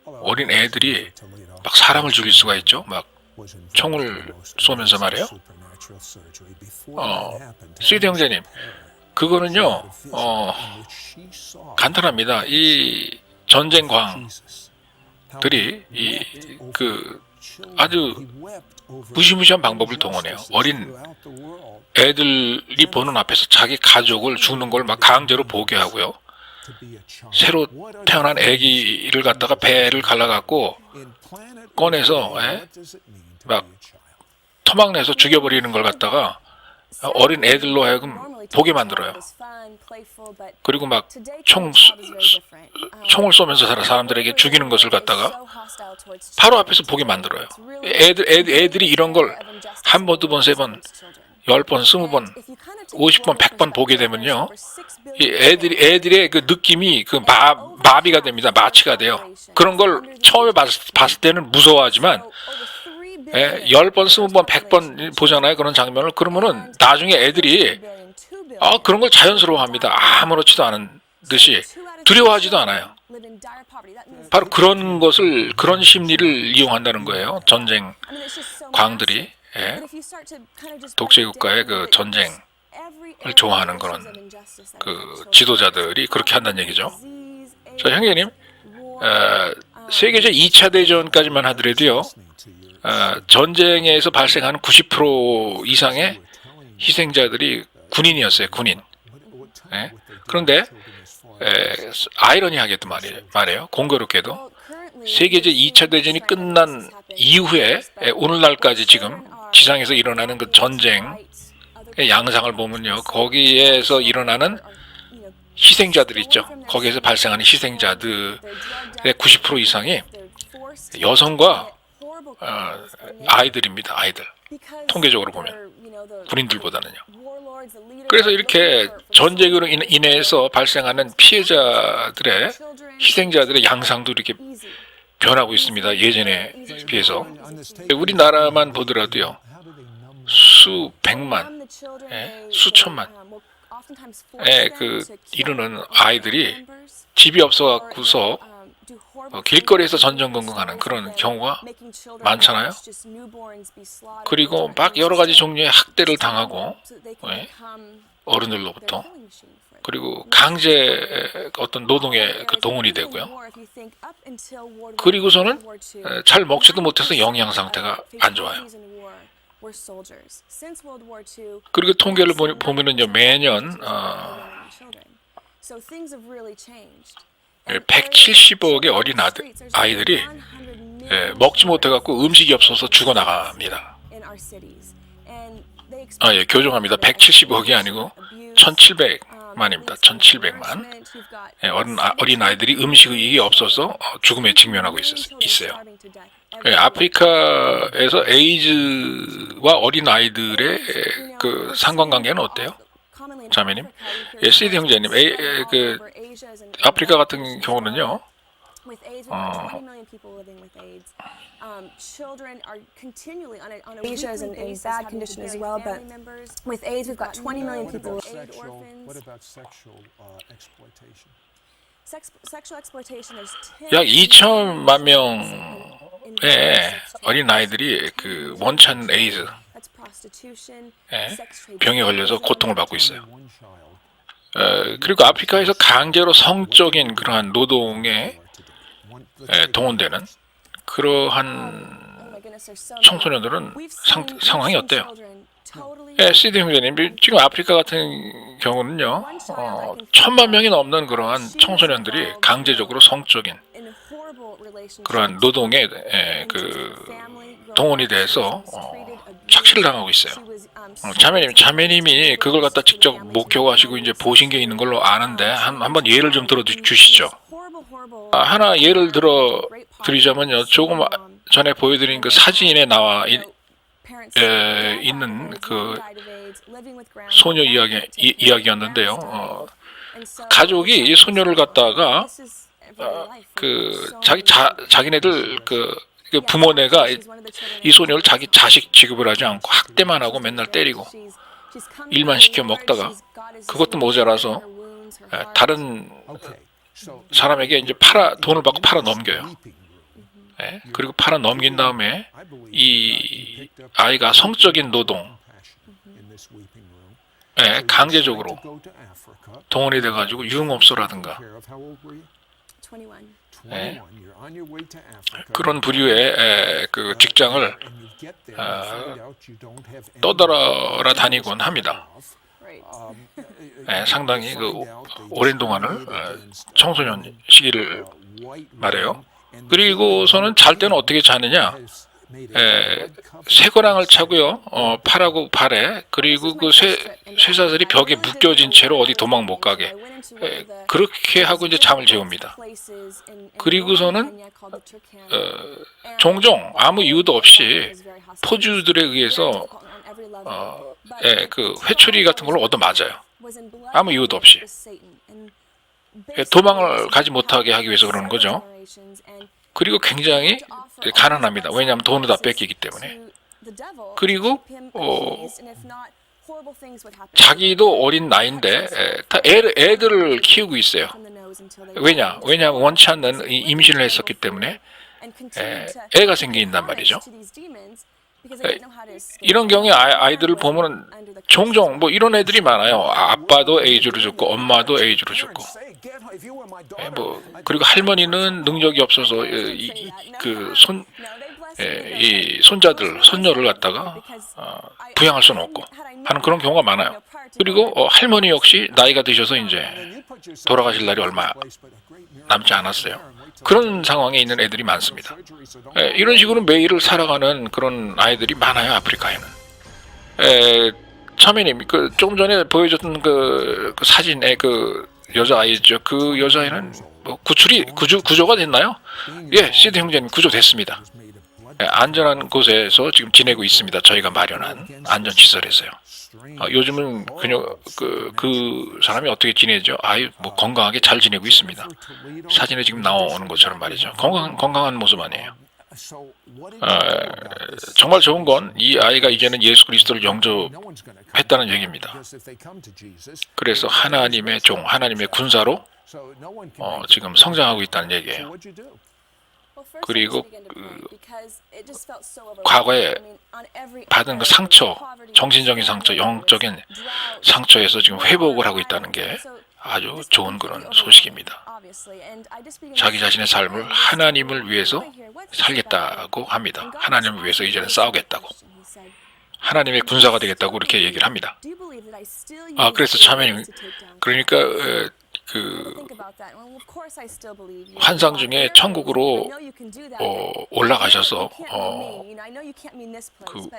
[SPEAKER 1] 어린 애들이 막 사람을 죽일 수가 있죠? 막 총을 쏘면서 말이에요. CD 형제님, 그거는요, 간단합니다. 이 전쟁광들이 아주 무시무시한 방법을 동원해요. 어린 애들이 보는 앞에서 자기 가족을 죽는 걸 막 강제로 보게 하고요, 새로 태어난 아기를 갖다가 배를 갈라갖고 꺼내서 막 토막내서 죽여버리는 걸 갖다가 어린 애들로 하여금 보게 만들어요. 그리고 막 총을 쏘면서 사람들에게 죽이는 것을 갖다가 바로 앞에서 보게 만들어요. 애들이 이런 걸 한 번, 두 번, 세 번, 10번, 20번, 50번, 100번 보게 되면요, 이 애들의 그 느낌이 마비가 됩니다. 마취가 돼요. 그런 걸 처음에 봤을 때는 무서워하지만 10번, 20번, 100번 보잖아요, 그런 장면을. 그러면은 나중에 애들이 그런 걸 자연스러워합니다. 아무렇지도 않은 듯이 두려워하지도 않아요. 바로 그런 심리를 이용한다는 거예요. 전쟁 광들이 독재국가의 그 전쟁을 좋아하는 그런 그 지도자들이 그렇게 한다는 얘기죠. 자, 형제님, 세계적 2차 대전까지만 하더라도요, 전쟁에서 발생하는 90% 이상의 희생자들이 군인이었어요. 군인. 그런데 아이러니하게도 말해요. 공교롭게도 세계적 2차 대전이 끝난 이후에 오늘날까지 지금 지상에서 일어나는 그 전쟁의 양상을 보면요, 거기에서 일어나는 희생자들 있죠. 거기에서 발생하는 희생자들의 90% 이상이 여성과 아이들입니다. 아이들. 통계적으로 보면 군인들보다는요. 그래서 이렇게 전쟁으로 인해서 발생하는 피해자들의 희생자들의 양상도 이렇게 변하고 있습니다. 예전에 비해서. 우리나라만 보더라도요, 수백만, 수천만 그 이르는 아이들이 집이 없어갖고서 길거리에서 전전긍긍하는 그런 경우가 많잖아요. 그리고 막 여러 가지 종류의 학대를 당하고 어른들로부터, 그리고 강제 어떤 노동에 그 동원이 되고요. 그리고서는 잘 먹지도 못해서 영양 상태가 안 좋아요. 그리고 통계를 보면은요, 매년 170억의 어린 아이들이 먹지 못해갖고 음식이 없어서 죽어나갑니다. 교정합니다. 170억이 아니고 1700만입니다. 1700만 어린 아이들이 음식이 없어서 죽음에 직면하고 있어요. 아프리카에서 에이즈와 어린 아이들의 그 상관관계는 어때요? 자매님, 시드 형제님, 그 아프리카 같은 경우는요,
[SPEAKER 2] Asia is in bad condition as well, but with AIDS, we've got 20 million people.
[SPEAKER 3] What about sexual exploitation?
[SPEAKER 2] Sexual exploitation. There's
[SPEAKER 1] 약 2천만 명의 어린 아이들이 그 원치 않는 에이즈 병에 걸려서 고통을 받고 있어요. 그리고 아프리카에서 강제로 성적인 그러한 노동에 동원되는 그러한 청소년들은 상황이 어때요? 시드 형제님, 지금 아프리카 같은 경우는요, 1,000만 명이 넘는 그러한 청소년들이 강제적으로 성적인 그러한 노동에 그 동원이 돼서 착취를 당하고 있어요. 자매님이 그걸 갖다 직접 목격하시고 이제 보신 게 있는 걸로 아는데 한번 예를 좀 들어 주시죠. 하나 예를 들어 드리자면요, 조금 전에 보여드린 그 사진에 나와 있는 그 소녀 이야기였는데요. 가족이 이 소녀를 갖다가 그 자기네들 그 부모네가 이 소녀를 자기 자식 취급을 하지 않고 학대만 하고 맨날 때리고 일만 시켜 먹다가 그것도 모자라서 다른 사람에게 이제 돈을 받고 팔아 넘겨요. 그리고 팔아 넘긴 다음에 이 아이가 성적인 노동에 강제적으로 동원이 돼가지고 유흥업소라든가 그런 부류의 그 직장을 떠돌아다니곤 합니다. 상당히 그 오랜 동안을 청소년 시기를 말해요. 그리고서는 잘 때는 어떻게 자느냐? 쇠고랑을 차고요. 팔하고 발에, 그리고 그 쇠사슬이 벽에 묶여진 채로 어디 도망 못 가게 그렇게 하고 이제 잠을 재웁니다. 그리고서는 종종 아무 이유도 없이 포주들에 의해서 그 회초리 같은 걸 얻어 맞아요. 아무 이유도 없이 도망을 가지 못하게 하기 위해서 그러는 거죠. 그리고 굉장히 가난합니다. 왜냐하면 돈을 다 뺏기기 때문에. 그리고 자기도 어린 나이인데 다 애들을 키우고 있어요. 왜냐하면 원치 않는 임신을 했었기 때문에 애가 생긴단 말이죠. 이런 경우에 아이들을 보면 종종 뭐 이런 애들이 많아요. 아빠도 에이즈로 죽고 엄마도 에이즈로 죽고 그리고 할머니는 능력이 없어서 이 손자들 손녀를 갖다가 부양할 수는 없고 하는 그런 경우가 많아요. 그리고 할머니 역시 나이가 드셔서 이제 돌아가실 날이 얼마 남지 않았어요. 그런 상황에 있는 애들이 많습니다. 이런 식으로 매일을 살아가는 그런 아이들이 많아요, 아프리카에는. 차매님, 조금 전에 보여줬던 그 사진의 그 여자아이죠. 그 여자아이는 뭐 구조가 됐나요? 예, 시드 형제님 구조됐습니다. 안전한 곳에서 지금 지내고 있습니다. 저희가 마련한 안전시설에서요. 요즘은 그냥 그 사람이 어떻게 지내죠? 뭐 건강하게 잘 지내고 있습니다. 사진에 지금 나오는 것처럼 말이죠. 건강한 모습 아니에요. 정말 좋은 건 이 아이가 이제는 예수 그리스도를 영접했다는 얘기입니다. 그래서 하나님의 종, 하나님의 군사로 지금 성장하고 있다는 얘기예요. 그리고 과거에 받은 그 상처, 정신적인 상처, 영적인 상처에서 지금 회복을 하고 있다는 게 아주 좋은 그런 소식입니다. 자기 자신의 삶을 하나님을 위해서 살겠다고 합니다. 하나님을 위해서 이제는 싸우겠다고. 하나님의 군사가 되겠다고 그렇게 얘기를 합니다. 그래서 차면이 그러니까 환상 중에 천국으로 올라가셔서 그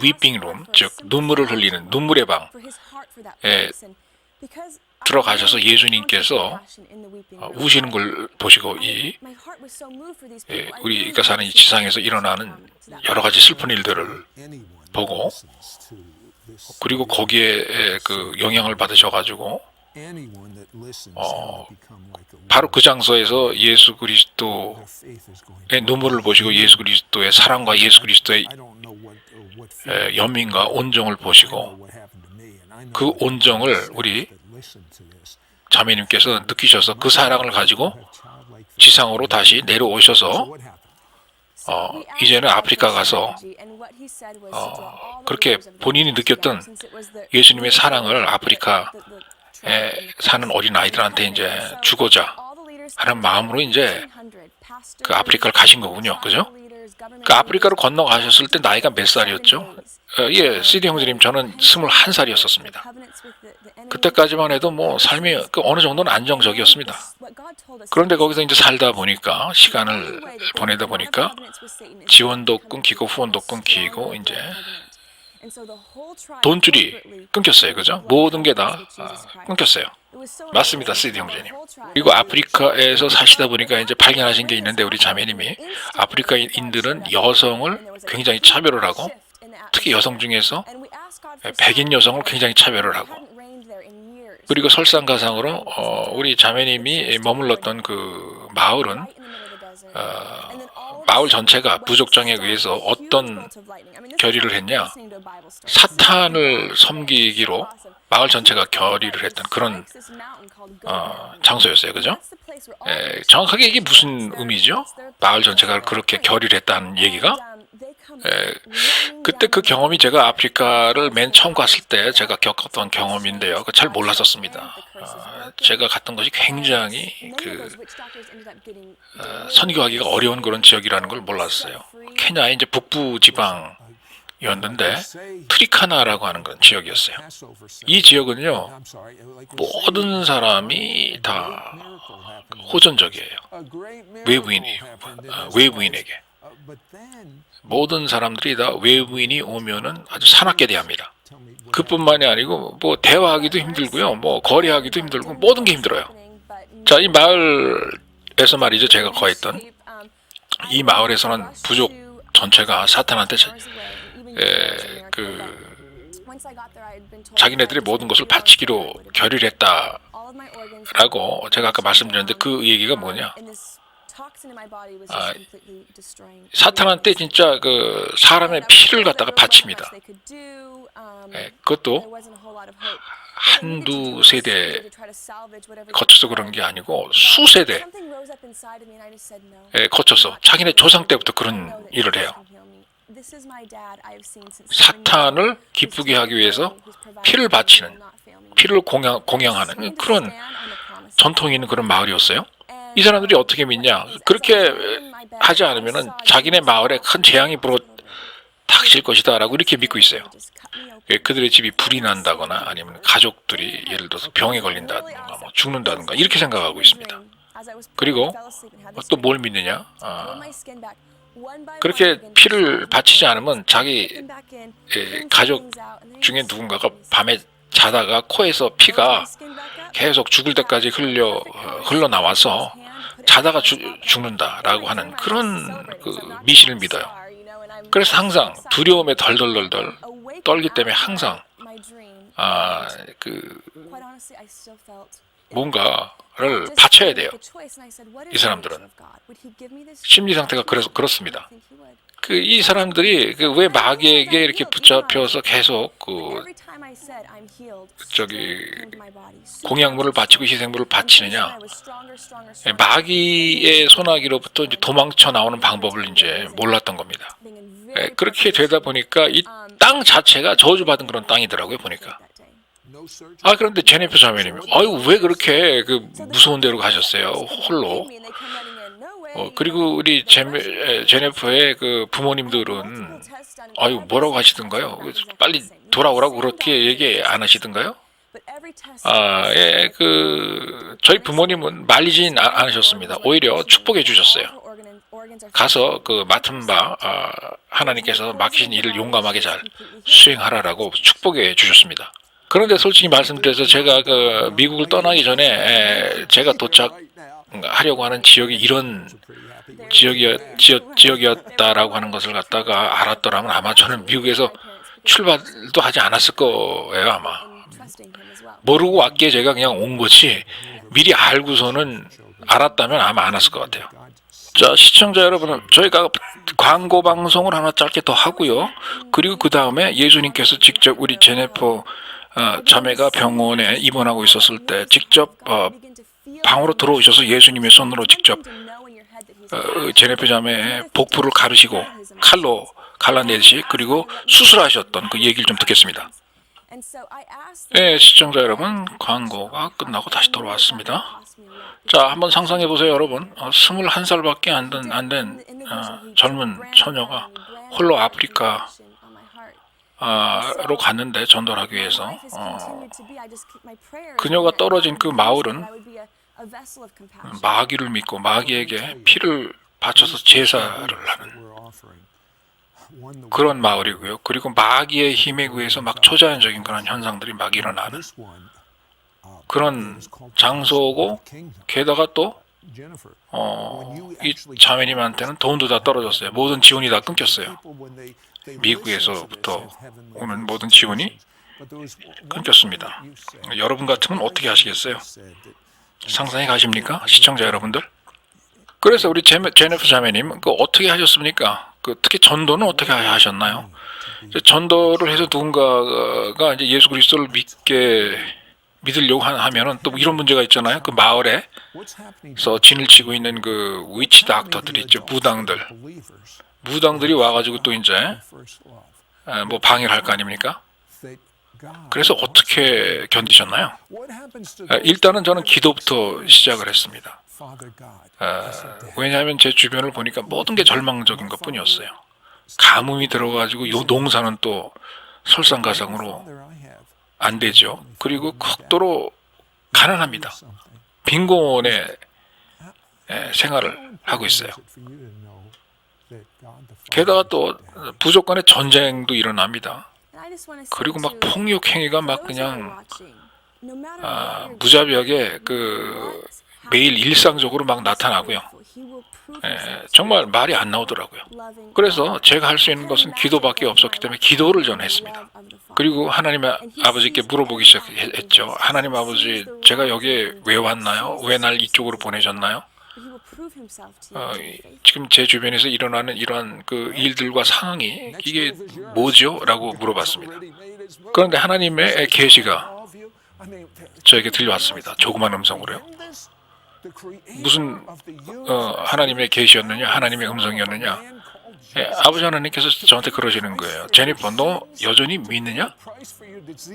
[SPEAKER 1] 위핑룸, 즉 눈물을 흘리는 눈물의 방에 들어가셔서 예수님께서 우시는 걸 보시고 우리가 사는 이 지상에서 일어나는 여러 가지 슬픈 일들을 보고 그리고 거기에 그 영향을 받으셔가지고 바로 그 장소에서 예수 그리스도의 눈물을 보시고 예수 그리스도의 사랑과 예수 그리스도의 연민과 온정을 보시고 그 온정을 우리 자매님께서 느끼셔서 그 사랑을 가지고 지상으로 다시 내려오셔서 이제는 아프리카 가서 그렇게 본인이 느꼈던 예수님의 사랑을 아프리카에 사는 어린 아이들한테 이제 주고자 하는 마음으로 이제 그 아프리카를 가신 거군요, 그죠? 그 아프리카로 건너가셨을 때 나이가 몇 살이었죠? 예, CD 형제님 저는 21살이었었습니다. 그때까지만 해도 뭐 삶이 어느 정도는 안정적이었습니다. 그런데 거기서 이제 살다 보니까 시간을 보내다 보니까 지원도 끊기고 후원도 끊기고 이제 돈줄이 끊겼어요, 그죠? 모든 게 다 끊겼어요. 맞습니다, CD 형제님. 그리고 아프리카에서 사시다 보니까 이제 발견하신 게 있는데 우리 자매님이 아프리카인들은 여성을 굉장히 차별을 하고 특히 여성 중에서 백인 여성을 굉장히 차별을 하고 그리고 설상가상으로 우리 자매님이 머물렀던 그 마을은 마을 전체가 부족장에 의해서 어떤 결의를 했냐? 사탄을 섬기기로 마을 전체가 결의를 했던 그런 장소였어요, 그죠? 정확하게 이게 무슨 의미죠? 마을 전체가 그렇게 결의를 했다는 얘기가? 그때 그 경험이 제가 아프리카를 맨 처음 갔을 때 제가 겪었던 경험인데요. 잘 몰랐었습니다. 제가 갔던 것이 굉장히 선교하기가 어려운 그런 지역이라는 걸 몰랐어요. 케냐의 이제 북부 지방이었는데 트리카나라고 하는 그런 지역이었어요. 이 지역은요, 모든 사람이 다 호전적이에요. 외부인에게. 모든 사람들이 다 외부인이 오면은 아주 사납게 대합니다. 그뿐만이 아니고 뭐 대화하기도 힘들고요, 뭐 거래하기도 힘들고 모든 게 힘들어요. 자, 이 마을에서 말이죠, 제가 거했던 이 마을에서는 부족 전체가 사탄한테 자기네들의 모든 것을 바치기로 결의를 했다라고 제가 아까 말씀드렸는데 그 얘기가 뭐냐? 사탄한테 진짜 그 사람의 피를 갖다가 바칩니다. 그것도 한두 세대 거쳐서 그런 게 아니고 수세대 거쳐서 자기네 조상 때부터 그런 일을 해요. 사탄을 기쁘게 하기 위해서 피를 바치는, 피를 공양하는 그런 전통이 있는 그런 마을이었어요. 이 사람들이 어떻게 믿냐? 그렇게 하지 않으면은 자기네 마을에 큰 재앙이 닥칠 것이다 라고 이렇게 믿고 있어요. 그들의 집이 불이 난다거나 아니면 가족들이 예를 들어서 병에 걸린다든가 뭐 죽는다든가 이렇게 생각하고 있습니다. 그리고 또 뭘 믿느냐? 그렇게 피를 바치지 않으면 자기 가족 중에 누군가가 밤에 자다가 코에서 피가 계속 죽을 때까지 흘러나와서 자다가 죽는다라고 하는 그런 그 미신을 믿어요. 그래서 항상 두려움에 덜덜덜덜 떨기 때문에 항상 뭔가를 바쳐야 돼요. 이 사람들은 심리 상태가 그렇습니다. 이 사람들이 왜 마귀에게 이렇게 붙잡혀서 계속 공약물을 바치고 희생물을 바치느냐? 마귀의 소나기로부터 이제 도망쳐 나오는 방법을 이제 몰랐던 겁니다. 그렇게 되다 보니까 이 땅 자체가 저주받은 그런 땅이더라고요, 보니까. 그런데 제네프 자매님이 왜 그렇게 무서운 데로 가셨어요, 홀로? 그리고 우리 제네프의 그 부모님들은 뭐라고 하시던가요? 빨리 돌아오라고 그렇게 얘기 안 하시던가요? 저희 부모님은 말리진 않으셨습니다. 오히려 축복해 주셨어요. 가서 그 맡은 바 하나님께서 맡기신 일을 용감하게 잘 수행하라라고 축복해 주셨습니다. 그런데 솔직히 말씀드려서 제가 미국을 떠나기 전에 제가 도착하려고 하는 지역이 이런 지역이었다라고 하는 것을 갖다가 알았더라면 아마 저는 미국에서 출발도 하지 않았을 거예요, 아마. 모르고 왔기에 제가 그냥 온 거지 미리 알고서는 알았다면 아마 안 왔을 것 같아요. 자, 시청자 여러분, 저희가 광고 방송을 하나 짧게 더 하고요. 그리고 그 다음에 예수님께서 직접 우리 제네퍼 자매가 병원에 입원하고 있었을 때 직접 방으로 들어오셔서 예수님의 손으로 직접 제네퍼 자매의 복부를 가르시고 칼로 갈라내듯이 그리고 수술하셨던 그 얘기를 좀 듣겠습니다. 네, 시청자 여러분, 광고가 끝나고 다시 돌아왔습니다. 자, 한번 상상해 보세요, 여러분. 21살밖에 안 된 젊은 처녀가 홀로 아프리카로 갔는데 전도를 하기 위해서 그녀가 떨어진 그 마을은 마귀를 믿고 마귀에게 피를 바쳐서 제사를 하는 그런 마을이고요. 그리고 마귀의 힘에 의해서 막 초자연적인 그런 현상들이 막 일어나는 그런 장소고, 게다가 또 이 자매님한테는 돈도 다 떨어졌어요. 모든 지원이 다 끊겼어요. 미국에서부터 오는 모든 지원이 끊겼습니다. 여러분 같으면 어떻게 하시겠어요? 상상해 가십니까? 시청자 여러분들? 그래서 우리 제네프 자매님 어떻게 하셨습니까? 특히 전도는 어떻게 하셨나요? 전도를 해서 누군가가 이제 예수 그리스도를 믿으려고 하면은 또 이런 문제가 있잖아요. 그 마을에서 진을 치고 있는 그 위치 닥터들이 있죠. 무당들이 와가지고 또 이제 뭐 방해를 할 거 아닙니까? 그래서 어떻게 견디셨나요? 일단은 저는 기도부터 시작을 했습니다. 왜냐하면 제 주변을 보니까 모든 게 절망적인 것뿐이었어요. 가뭄이 들어가지고 요 농사는 또 설상가상으로 안 되죠. 그리고 극도로 가난합니다. 빈곤의 생활을 하고 있어요. 게다가 또 부족 간의 전쟁도 일어납니다. 그리고 막 폭력 행위가 막 그냥 무자비하게 매일 일상적으로 막 나타나고요. 정말 말이 안 나오더라고요. 그래서 제가 할 수 있는 것은 기도밖에 없었기 때문에 기도를 전 했습니다. 그리고 하나님 아버지께 물어보기 시작했죠. 하나님 아버지, 제가 여기에 왜 왔나요? 왜 날 이쪽으로 보내셨나요? 지금 제 주변에서 일어나는 이러한 그 일들과 상황이 이게 뭐죠? 라고 물어봤습니다. 그런데 하나님의 계시가 저에게 들려왔습니다. 조그만 음성으로요. 무슨 하나님의 계시였느냐, 하나님의 음성이었느냐. 아버지 하나님께서 저한테 그러시는 거예요. 제니퍼, 너 여전히 믿느냐?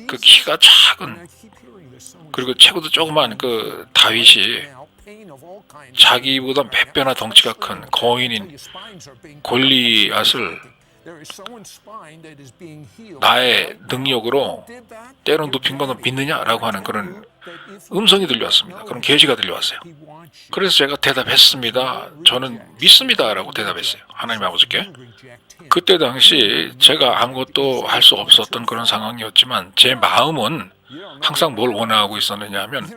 [SPEAKER 1] 그 키가 작은, 그리고 체구도 조그만 그 다윗이 자기보다 몇 배나 덩치가 큰 거인인 골리앗을 나의 능력으로 때로 눕힌 거 너 믿느냐라고 하는 그런 음성이 들려왔습니다. 그런 계시가 들려왔어요. 그래서 제가 대답했습니다. 저는 믿습니다라고 대답했어요. 하나님 아버지께. 그때 당시 제가 아무것도 할 수 없었던 그런 상황이었지만 제 마음은 항상 뭘 원하고 있었느냐 하면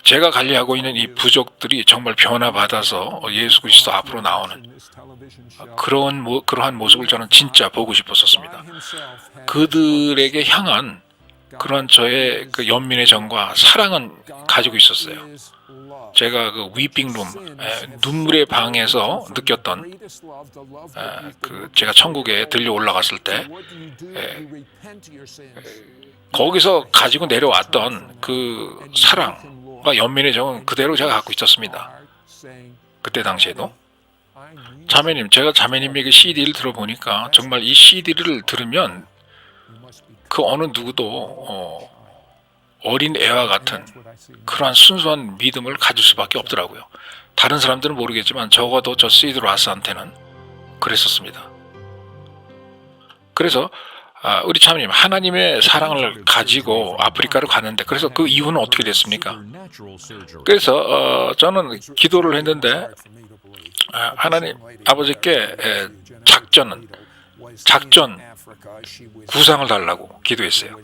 [SPEAKER 1] 제가 관리하고 있는 이 부족들이 정말 변화받아서 예수 그리스도 앞으로 나오는 그러한 모습을 저는 진짜 보고 싶었었습니다. 그들에게 향한 그런 저의 그 연민의 정과 사랑은 가지고 있었어요. 제가 그 위핑룸, 눈물의 방에서 느꼈던 그 제가 천국에 들려 올라갔을 때 거기서 가지고 내려왔던 그 사랑과 연민의 정은 그대로 제가 갖고 있었습니다. 그때 당시에도. 자매님, 제가 자매님에게 CD를 들어보니까 정말 이 CD를 들으면 그 어느 누구도 어린 애와 같은 그러한 순수한 믿음을 가질 수밖에 없더라고요. 다른 사람들은 모르겠지만 적어도 저 시드 라스한테는 그랬었습니다. 그래서 우리 자매님, 하나님의 사랑을 가지고 아프리카로 갔는데 그래서 그 이유는 어떻게 됐습니까? 그래서 저는 기도를 했는데 하나님 아버지께 작전 구상을 달라고 기도했어요.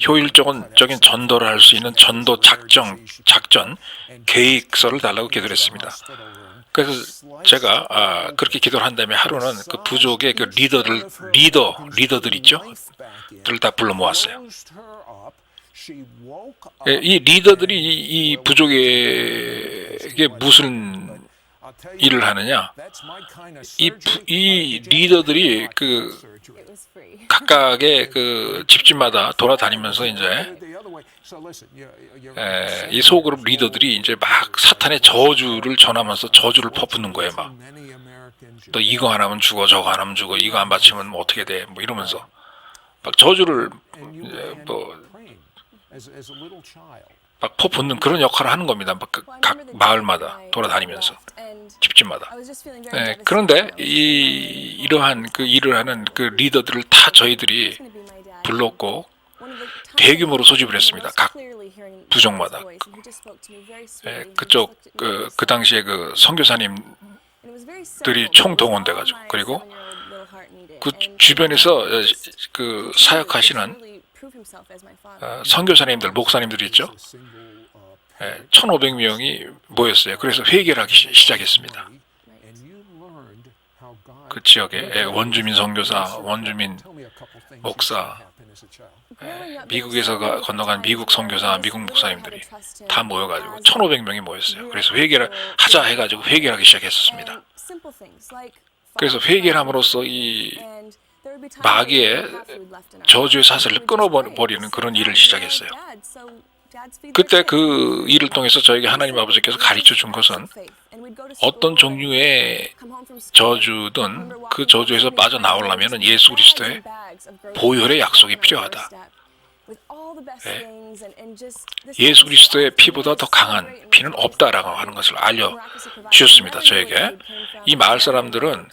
[SPEAKER 1] 효율적인 전도를 할 수 있는 전도 작전 계획서를 달라고 기도를 했습니다. 그래서 제가 그렇게 기도를 한 다음에 하루는 그 부족의 그 리더들 있죠? 들을 다 불러 모았어요. 이 리더들이 이 부족에게 무슨 일을 하느냐? 이 리더들이 그 각각의 그 집집마다 돌아다니면서 이제 이 소그룹 리더들이 이제 막 사탄의 저주를 전하면서 저주를 퍼붓는 거예요. 막 또 이거 안 하면 죽어, 저거 안 하면 죽어, 이거 안 바치면 뭐 어떻게 돼, 뭐 이러면서 막 저주를 막 퍼붓는 그런 역할을 하는 겁니다. 막 각 마을마다 돌아다니면서 집집마다. 그런데 이러한 그 일을 하는 그 리더들을 다 저희들이 불렀고 대규모로 소집을 했습니다. 각 부족마다. 그쪽 그 당시에 그 선교사님들이 총동원돼가지고 그리고 그 주변에서 그 사역하시는 선교사님들, 목사님들이 있죠. 1,500명이 모였어요. 그래서 회개를 하기 시작했습니다. 그 지역에 원주민 선교사, 원주민 목사, 미국에서 건너간 미국 선교사, 미국 목사님들이 다 모여가지고 1,500명이 모였어요. 그래서 회개를 하자 해가지고 회개를 하기 시작했었습니다. 그래서 회개를 함으로써 이 마귀의 저주의 사슬을 끊어버리는 그런 일을 시작했어요. 그때 그 일을 통해서 저에게 하나님 아버지께서 가르쳐 준 것은 어떤 종류의 저주든 그 저주에서 빠져나오려면 예수 그리스도의 보혈의 약속이 필요하다. 예수 그리스도의 피보다 더 강한 피는 없다라고 하는 것을 알려주셨습니다. 저에게. 이 마을 사람들은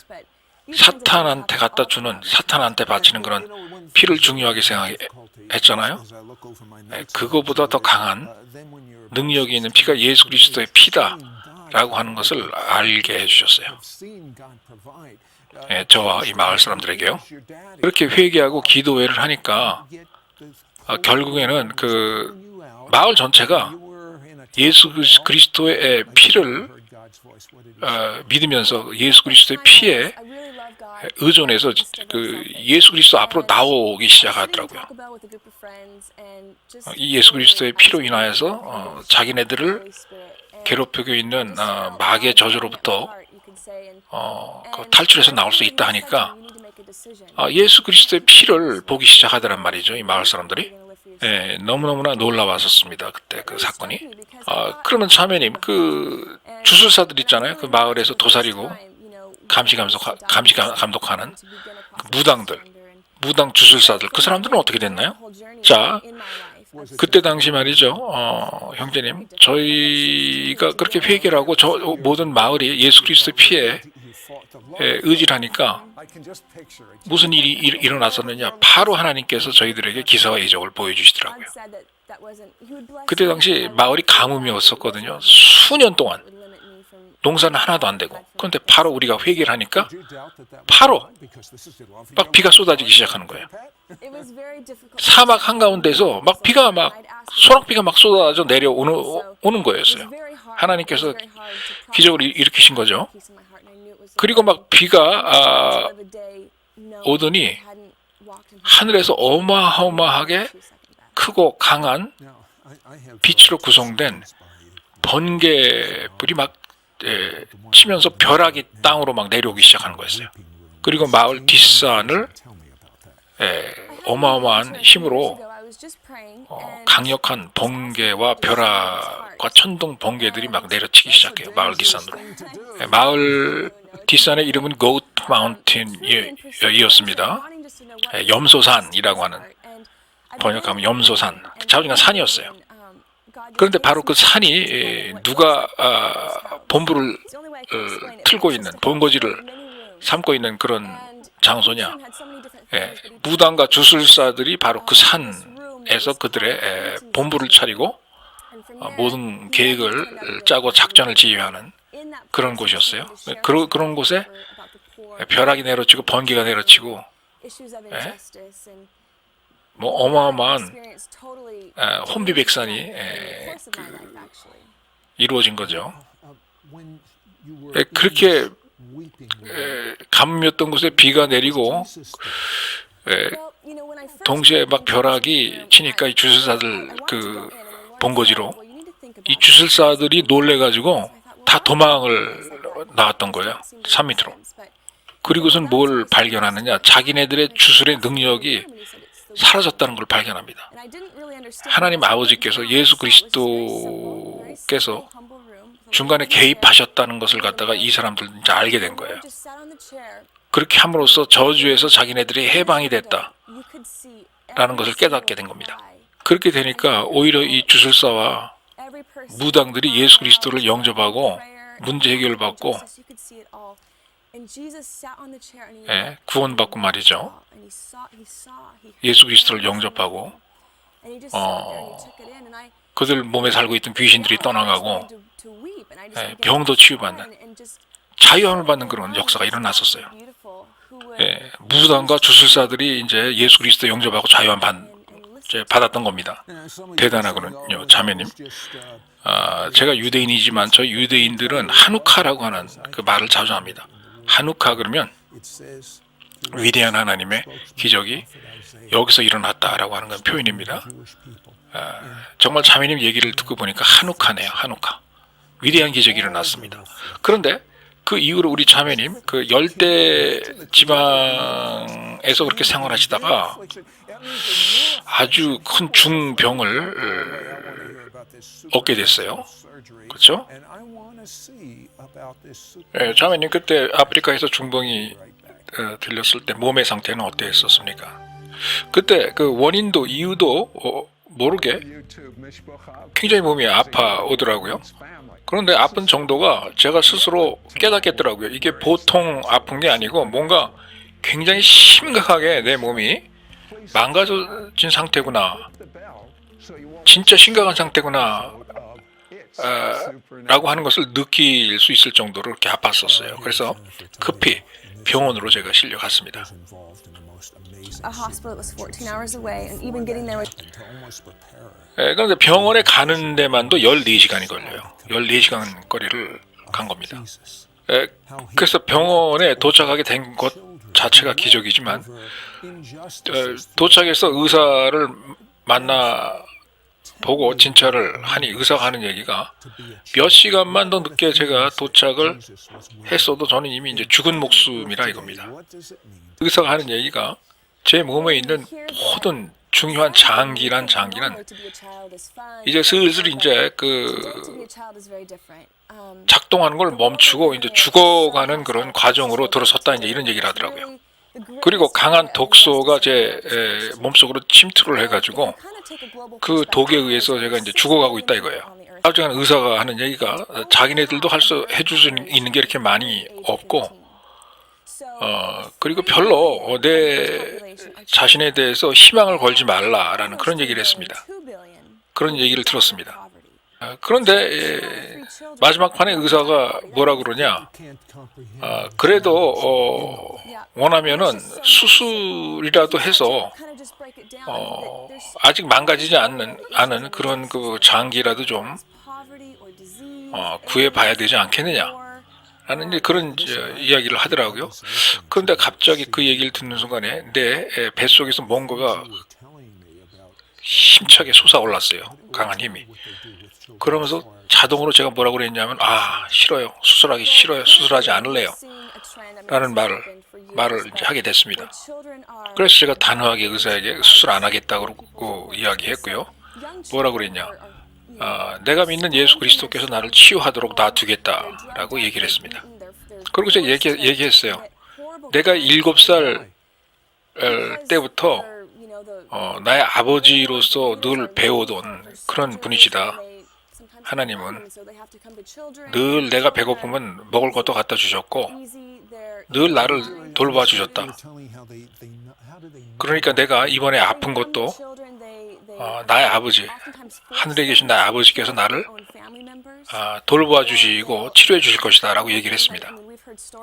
[SPEAKER 1] 사탄한테 갖다 주는, 사탄한테 바치는 그런 피를 중요하게 생각했잖아요. 그거보다 더 강한 능력이 있는 피가 예수 그리스도의 피다라고 하는 것을 알게 해주셨어요. 저와 이 마을 사람들에게요. 그렇게 회개하고 기도회를 하니까 결국에는 그 마을 전체가 예수 그리스도의 피를 믿으면서 예수 그리스도의 피에 의존해서 그 예수 그리스도 앞으로 나오기 시작하더라고요. 이 예수 그리스도의 피로 인하여서 자기네들을 괴롭히고 있는 마귀의 저주로부터 그 탈출해서 나올 수 있다 하니까 예수 그리스도의 피를 보기 시작하더란 말이죠. 이 마을 사람들이. 예, 너무너무나 놀라웠었습니다. 그때 그 사건이. 그러면 자매님, 그 주술사들 있잖아요. 그 마을에서 도사리고 감시 감독하는 그 무당 주술사들, 그 사람들은 어떻게 됐나요? 자, 그때 당시 말이죠, 형제님, 저희가 그렇게 회개를 하고 저 모든 마을이 예수 그리스도 피에 의지를 하니까 무슨 일이 일어났었느냐, 바로 하나님께서 저희들에게 기사와 이적을 보여주시더라고요. 그때 당시 마을이 가뭄이 왔었거든요. 수년 동안 농사는 하나도 안 되고. 그런데 바로 우리가 회개를 하니까 바로 막 비가 쏟아지기 시작하는 거예요. 사막 한가운데서 막 비가 막 소낙비가 막 쏟아져 내려오는 거였어요. 하나님께서 기적을 일으키신 거죠. 그리고 막 비가 오더니 하늘에서 어마어마하게 크고 강한 빛으로 구성된 번개불이 막 치면서 벼락이 땅으로 막 내려오기 시작하는 거였어요. 그리고 마을 뒷산을 어마어마한 힘으로 강력한 번개와 벼락과 천둥 번개들이 막 내려치기 시작해요. 마을 뒷산으로. 마을 뒷산의 이름은 Goat Mountain이었습니다. 염소산이라고 하는, 번역하면 염소산, 자우지간 산이었어요. 그런데 바로 그 산이 누가 본부를 틀고 있는, 본거지를 삼고 있는 그런 장소냐, 무당과 주술사들이 바로 그 산에서 그들의 본부를 차리고 모든 계획을 짜고 작전을 지휘하는 그런 곳이었어요. 그런 곳에 벼락이 내려치고 번개가 내려치고 뭐 어마어마한 혼비백산이 이루어진 거죠. 그렇게 가뭄이었던 곳에 비가 내리고 동시에 막 벼락이 치니까 이 주술사들 그 본거지로 이 주술사들이 놀래가지고 다 도망을 나왔던 거예요. 산 밑으로. 그리고선 뭘 발견하느냐, 자기네들의 주술의 능력이 사라졌다는 걸 발견합니다. 하나님 아버지께서, 예수 그리스도께서 중간에 개입하셨다는 것을 갖다가 이 사람들 이제 알게 된 거예요. 그렇게 함으로써 저주에서 자기네들이 해방이 됐다라는 것을 깨닫게 된 겁니다. 그렇게 되니까 오히려 이 주술사와 무당들이 예수 그리스도를 영접하고 문제 해결을 받고 구원받고 말이죠. 예수 그리스도를 영접하고 그들 몸에 살고 있던 귀신들이 떠나가고 병도 치유받는, 자유함을 받는 그런 역사가 일어났었어요. 무당과 주술사들이 이제 예수 그리스도 영접하고 자유함 받았던 겁니다. 대단하거든요, 자매님. 제가 유대인이지만 저희 유대인들은 한우카라고 하는 그 말을 자주 합니다. 한우카 그러면 위대한 하나님의 기적이 여기서 일어났다라고 하는 건 표현입니다. 정말 자매님 얘기를 듣고 보니까 한우카네요. 한우카. 위대한 기적이 일어났습니다. 그런데 그 이후로 우리 자매님 그 열대 지방에서 그렇게 생활하시다가 아주 큰 중병을 얻게 됐어요. 그렇죠? 자매님 그때 아프리카에서 중병이 들렸을 때 몸의 상태는 어땠었습니까? 그때 그 원인도 이유도 모르게 굉장히 몸이 아파오더라고요. 그런데 아픈 정도가 제가 스스로 깨닫겠더라고요. 이게 보통 아픈 게 아니고 뭔가 굉장히 심각하게 내 몸이 망가진 상태구나, 진짜 심각한 상태구나 라고 하는 것을 느낄 수 있을 정도로 그렇게 아팠었어요. 그래서 급히 병원으로 제가 실려갔습니다. 그런데 병원에 가는 데만도 14시간이 걸려요. 14시간 거리를 간 겁니다. 그래서 병원에 도착하게 된 것 자체가 기적이지만 도착해서 의사를 만나 보고 진찰을 하니 의사가 하는 얘기가 몇 시간만 더 늦게 제가 도착을 했어도 저는 이미 이제 죽은 목숨이라 이겁니다. 의사가 하는 얘기가 제 몸에 있는 모든 중요한 장기는 이제 슬슬 이제 그 작동하는 걸 멈추고 이제 죽어가는 그런 과정으로 들어섰다 이제 이런 얘기를 하더라고요. 그리고 강한 독소가 제 몸속으로 침투를 해가지고 그 독에 의해서 제가 이제 죽어가고 있다 이거예요. 하여간 의사가 하는 얘기가 자기네들도 해줄 수 있는 게 이렇게 많이 없고 그리고 별로 내 자신에 대해서 희망을 걸지 말라라는 그런 얘기를 했습니다. 그런 얘기를 들었습니다. 그런데 마지막 판에 의사가 뭐라 그러냐? 그래도 원하면은 수술이라도 해서 아직 망가지지 않은 그런 그 장기라도 좀 구해봐야 되지 않겠느냐? 라는 이제 그런 이야기를 하더라고요. 그런데 갑자기 그 얘기를 듣는 순간에 내 뱃속에서 뭔가가 힘차게 솟아올랐어요. 강한 힘이. 그러면서 자동으로 제가 뭐라고 그랬냐면 싫어요. 수술하기 싫어요. 수술하지 않을래요. 라는 말을 이제 하게 됐습니다. 그래서 제가 단호하게 의사에게 수술 안 하겠다고 이야기했고요. 뭐라고 그랬냐? 내가 믿는 예수 그리스도께서 나를 치유하도록 놔두겠다라고 얘기를 했습니다. 그리고 제가 얘기했어요. 내가 7살 때부터 나의 아버지로서 늘 배워온 그런 분이시다. 하나님은 늘 내가 배고프면 먹을 것도 갖다 주셨고 늘 나를 돌봐 주셨다. 그러니까 내가 이번에 아픈 것도 나의 아버지, 하늘에 계신 나의 아버지께서 나를 돌봐 주시고 치료해 주실 것이다 라고 얘기를 했습니다.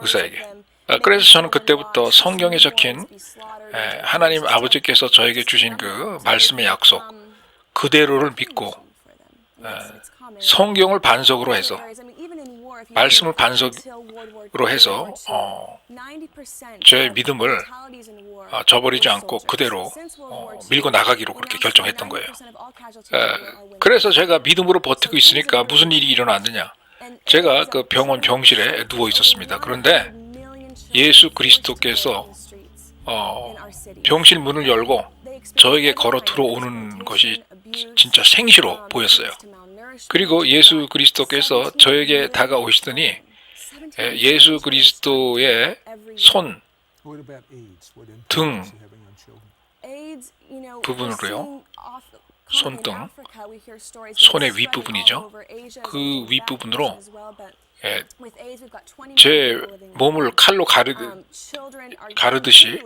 [SPEAKER 1] 의사에게. 그래서 저는 그때부터 성경에 적힌 하나님 아버지께서 저에게 주신 그 말씀의 약속 그대로를 믿고 성경을 반석으로 해서 말씀을 반석으로 해서 제 믿음을 저버리지 않고 그대로 밀고 나가기로 그렇게 결정했던 거예요. 그래서 제가 믿음으로 버티고 있으니까 무슨 일이 일어났느냐? 제가 그 병원 병실에 누워 있었습니다. 그런데 예수 그리스도께서 병실 문을 열고 저에게 걸어 들어오는 것이 진짜 생시로 보였어요. 그리고 예수 그리스도께서 저에게 다가오시더니 예수 그리스도의 손, 등 부분으로요. 손등, 손의 윗부분이죠. 그 윗부분으로 제 몸을 칼로 가르듯이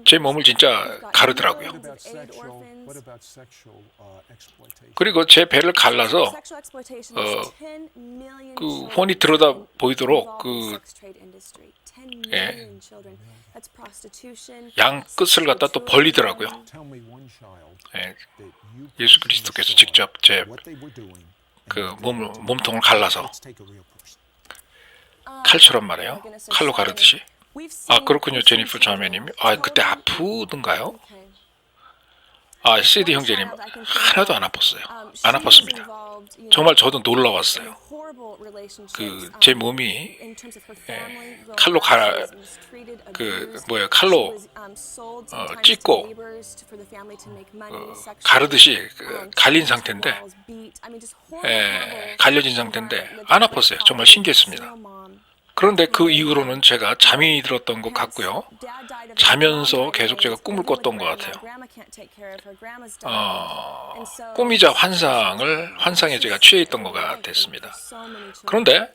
[SPEAKER 1] 제 몸을 진짜 가르더라고요. 그리고 제 배를 갈라서 그 훤히 들여다 보이도록 그 양 끝을 갖다 또 벌리더라고요. 예수 그리스도께서 직접 제 그 몸통을 갈라서 칼처럼 말해요. 칼로 가르듯이. 그렇군요, 제니퍼 자매님. 그때 아프던가요? CD 형제님 하나도 안 아팠어요. 안 아팠습니다. 정말 저도 놀라웠어요. 그 제 몸이 칼로 칼로 찢고 가르듯이 갈린 상태인데 갈려진 상태인데 안 아팠어요. 정말 신기했습니다. 그런데 그 이후로는 제가 잠이 들었던 것 같고요. 자면서 계속 제가 꿈을 꿨던 것 같아요. 꿈이자 환상에 제가 취해 있던 것 같았습니다. 그런데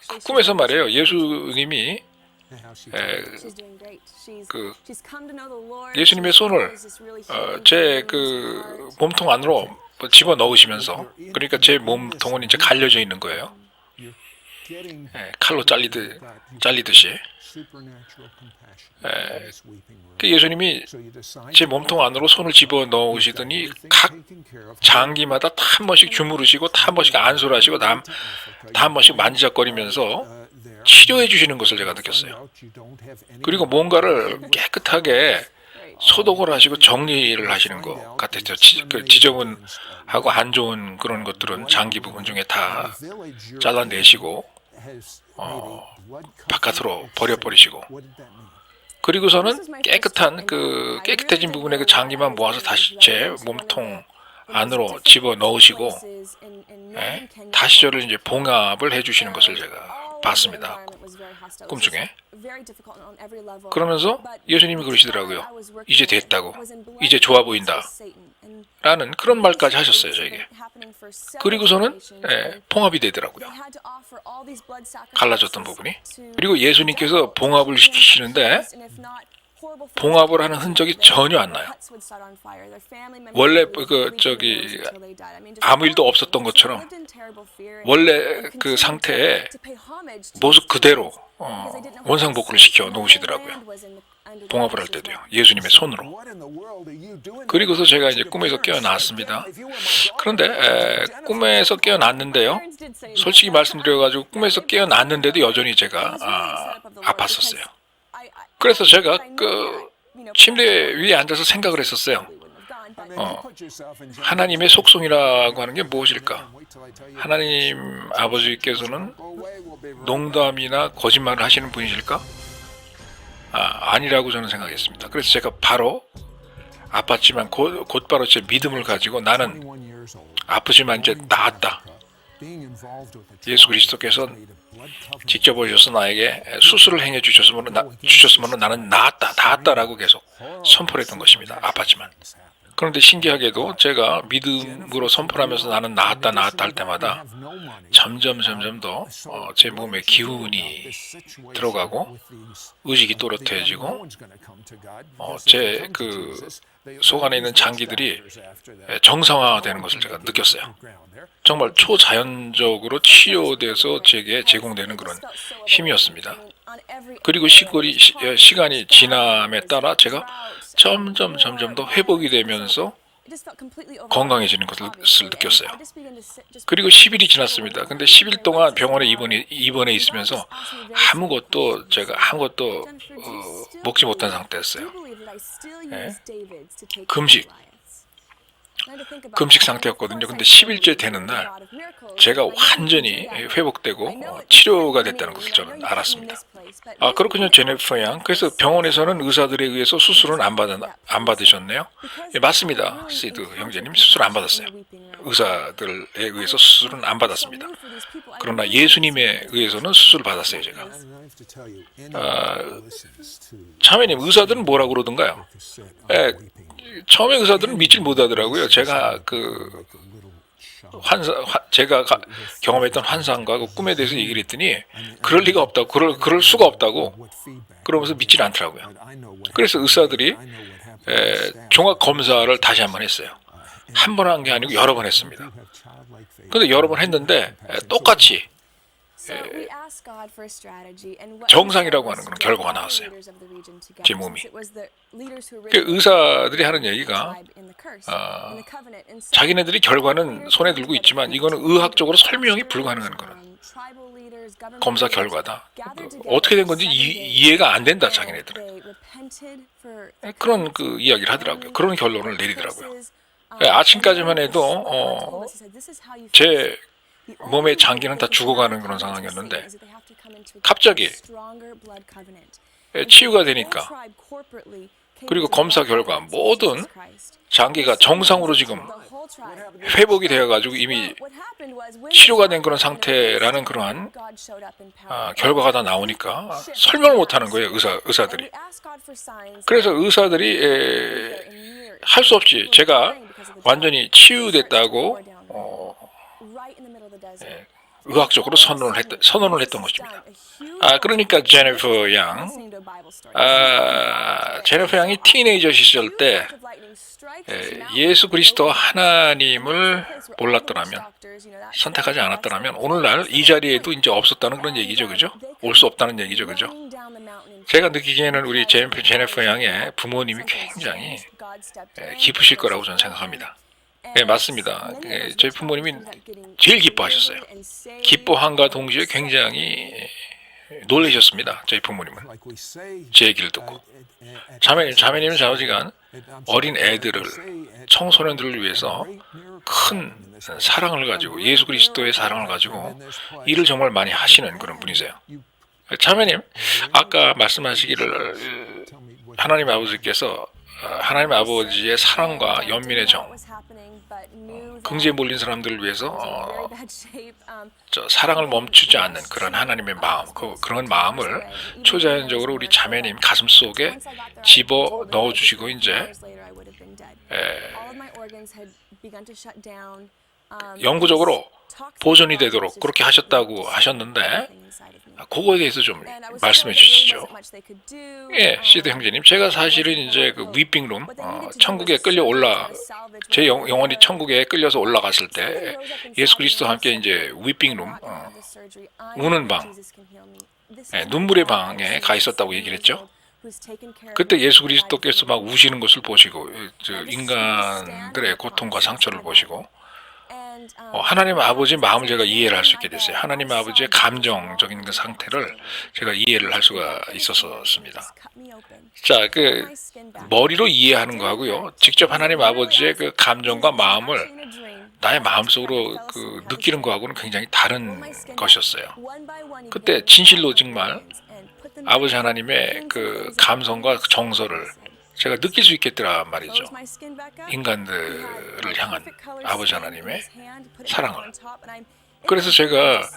[SPEAKER 1] 그 꿈에서 말이에요. 예수님이 예수님의 손을 제 그 몸통 안으로 집어 넣으시면서 그러니까 제 몸통은 이제 갈려져 있는 거예요. 칼로 잘리듯이 그 예수님이 제 몸통 안으로 손을 집어 넣으시더니 각 장기마다 다 한 번씩 주무르시고 다 한 번씩 안수하시고 다 한 번씩 만지작거리면서 치료해 주시는 것을 제가 느꼈어요. 그리고 뭔가를 깨끗하게 소독을 하시고 정리를 하시는 것 같았어요. 지저분하고 안 좋은 그런 것들은 장기 부분 중에 다 잘라내시고 바깥으로 버려버리시고, 그리고서는 깨끗해진 부분의 그 장기만 모아서 다시 제 몸통 안으로 집어 넣으시고 다시 저를 이제 봉합을 해주시는 것을 제가 봤습니다. 꿈중에. 그러면서 예수님이 그러시더라고요. 이제 됐다고. 이제 좋아 보인다. 라는 그런 말까지 하셨어요, 저에게. 그리고서는 봉합이 되더라고요. 갈라졌던 부분이. 그리고 예수님께서 봉합을 시키시는데 봉합을 하는 흔적이 전혀 안 나요. 원래 아무 일도 없었던 것처럼 원래 그 상태에 모습 그대로 원상복구를 시켜 놓으시더라고요. 봉합을 할 때도요. 예수님의 손으로. 그리고서 제가 이제 꿈에서 깨어났습니다. 그런데 꿈에서 깨어났는데요. 솔직히 말씀드려가지고 꿈에서 깨어났는데도 여전히 제가 아팠었어요. 그래서 제가 그 침대 위에 앉아서 생각을 했었어요. 하나님의 속성이라고 하는 게 무엇일까? 하나님 아버지께서는 농담이나 거짓말을 하시는 분이실까? 아니라고 저는 생각했습니다. 그래서 제가 바로 아팠지만 곧바로 제 믿음을 가지고 나는 아프지만 이제 나았다. 예수 그리스도께서 직접 오셔서 나에게 수술을 행해 주셨으면 나는 나았다라고 계속 선포를 했던 것입니다. 아팠지만. 그런데 신기하게도 제가 믿음으로 선포하면서 나는 나았다 할 때마다 점점 더 제 몸에 기운이 들어가고 의식이 또렷해지고 제 그 속 안에 있는 장기들이 정상화되는 것을 제가 느꼈어요. 정말 초자연적으로 치료돼서 제게 제공되는 그런 힘이었습니다. 그리고 시간이 지남에 따라 제가 점점 더 회복이 되면서 건강해지는 것을 느꼈어요. 그리고 10일이 지났습니다. 근데 10일 동안 병원에 입원해 있으면서 아무것도 먹지 못한 상태였어요. 금식 상태였거든요. 근데 10일째 되는 날 제가 완전히 회복되고 치료가 됐다는 것을 저는 알았습니다. 그렇군요, 제니퍼 양. 그래서 병원에서는 의사들에 의해서 수술은 안 받으셨네요. 예, 맞습니다, 시드 형제님. 수술 안 받았어요. 의사들에 의해서 수술은 안 받았습니다. 그러나 예수님에 의해서는 수술을 받았어요, 제가. 참회님, 의사들은 뭐라고 그러던가요? 처음에 의사들은 믿질 못하더라고요. 제가 제가 경험했던 환상과 그 꿈에 대해서 얘기를 했더니 그럴 리가 없다고, 그럴 수가 없다고 그러면서 믿질 않더라고요. 그래서 의사들이 종합 검사를 다시 한번 했어요. 한 번 한 게 아니고 여러 번 했습니다. 그런데 여러 번 했는데 똑같이 정상이라고 하는 그런 결과가 나왔어요. 제 몸이. 의사들이 하는 얘기가 자기네들이 결과는 손에 들고 있지만 이거는 의학적으로 설명이 불가능한 그런 검사 결과다. 어떻게 된 건지 이해가 안 된다, 자기네들은. 그런 그 이야기를 하더라고요. 그런 결론을 내리더라고요. 아침까지만 해도 제 몸의 장기는 다 죽어가는 그런 상황이었는데 갑자기 치유가 되니까, 그리고 검사 결과 모든 장기가 정상으로 지금 회복이 되어가지고 이미 치료가 된 그런 상태라는 그러한 결과가 다 나오니까 설명을 못하는 거예요, 의사들이. 그래서 의사들이 할 수 없이 제가 완전히 치유됐다고 의학적으로 선언을 했던 것입니다. 그러니까 제니퍼 양, 제니퍼 양이 티네이저 시절 때 예수 그리스도 하나님을 몰랐더라면, 선택하지 않았더라면 오늘날 이 자리에도 이제 없었다는 그런 얘기죠, 그죠? 올 수 없다는 얘기죠, 그죠? 제가 느끼기에는 우리 제니퍼 양의 부모님이 굉장히 기쁘실 거라고 저는 생각합니다. 네, 맞습니다. 저희 부모님이 제일 기뻐하셨어요. 기뻐함과 동시에 굉장히 놀라셨습니다. 저희 부모님은 제 얘기를 듣고. 자매님은 좌우지간 어린 애들을, 청소년들을 위해서 큰 사랑을 가지고, 예수 그리스도의 사랑을 가지고 일을 정말 많이 하시는 그런 분이세요. 자매님, 아까 말씀하시기를 하나님 아버지께서 하나님 아버지의 사랑과 연민의 정, 긍지에 몰린 사람들을 위해서 사랑을 멈추지 않는 그런 하나님의 마음, 그런 마음을 초자연적으로 우리 자매님 가슴 속에 집어 넣어주시고 이제 영구적으로 보존이 되도록 그렇게 하셨다고 하셨는데, 그거에 대해서 좀 말씀해 주시죠. 예, 시드 형제님, 제가 사실은 이제 그 위핑룸, 천국에 제 영혼이 천국에 끌려서 올라갔을 때 예수 그리스도와 함께 이제 위핑룸, 우는 방, 눈물의 방에 가 있었다고 얘기를 했죠. 그때 예수 그리스도께서 막 우시는 것을 보시고, 인간들의 고통과 상처를 보시고, 하나님 아버지의 마음을 제가 이해를 할 수 있게 됐어요. 하나님 아버지의 감정적인 그 상태를 제가 이해를 할 수가 있었습니다. 자, 그 머리로 이해하는 거하고요, 직접 하나님 아버지의 그 감정과 마음을 나의 마음속으로 그 느끼는 거하고는 굉장히 다른 것이었어요. 그때 진실로 정말 아버지 하나님의 그 감성과 정서를 제가 느낄 수 있겠더라 말이죠. 인간들을 향한 아버지 하나님의 사랑을. 그래서 제가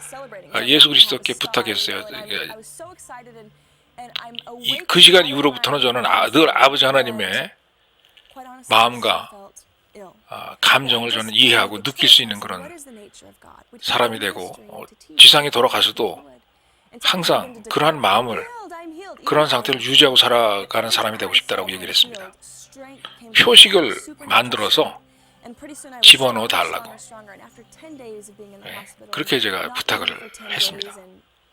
[SPEAKER 1] 예수 그리스도께 부탁했어요. 그 시간 이후로부터는 저는 늘 아버지 하나님의 마음과 감정을 저는 이해하고 느낄 수 있는 그런 사람이 되고, 지상에 돌아가서도 항상 그러한 마음을, 그런 상태를 유지하고 살아가는 사람이 되고 싶다라고 얘기를 했습니다. 표식을 만들어서 집어넣어 달라고, 그렇게 제가 부탁을 했습니다.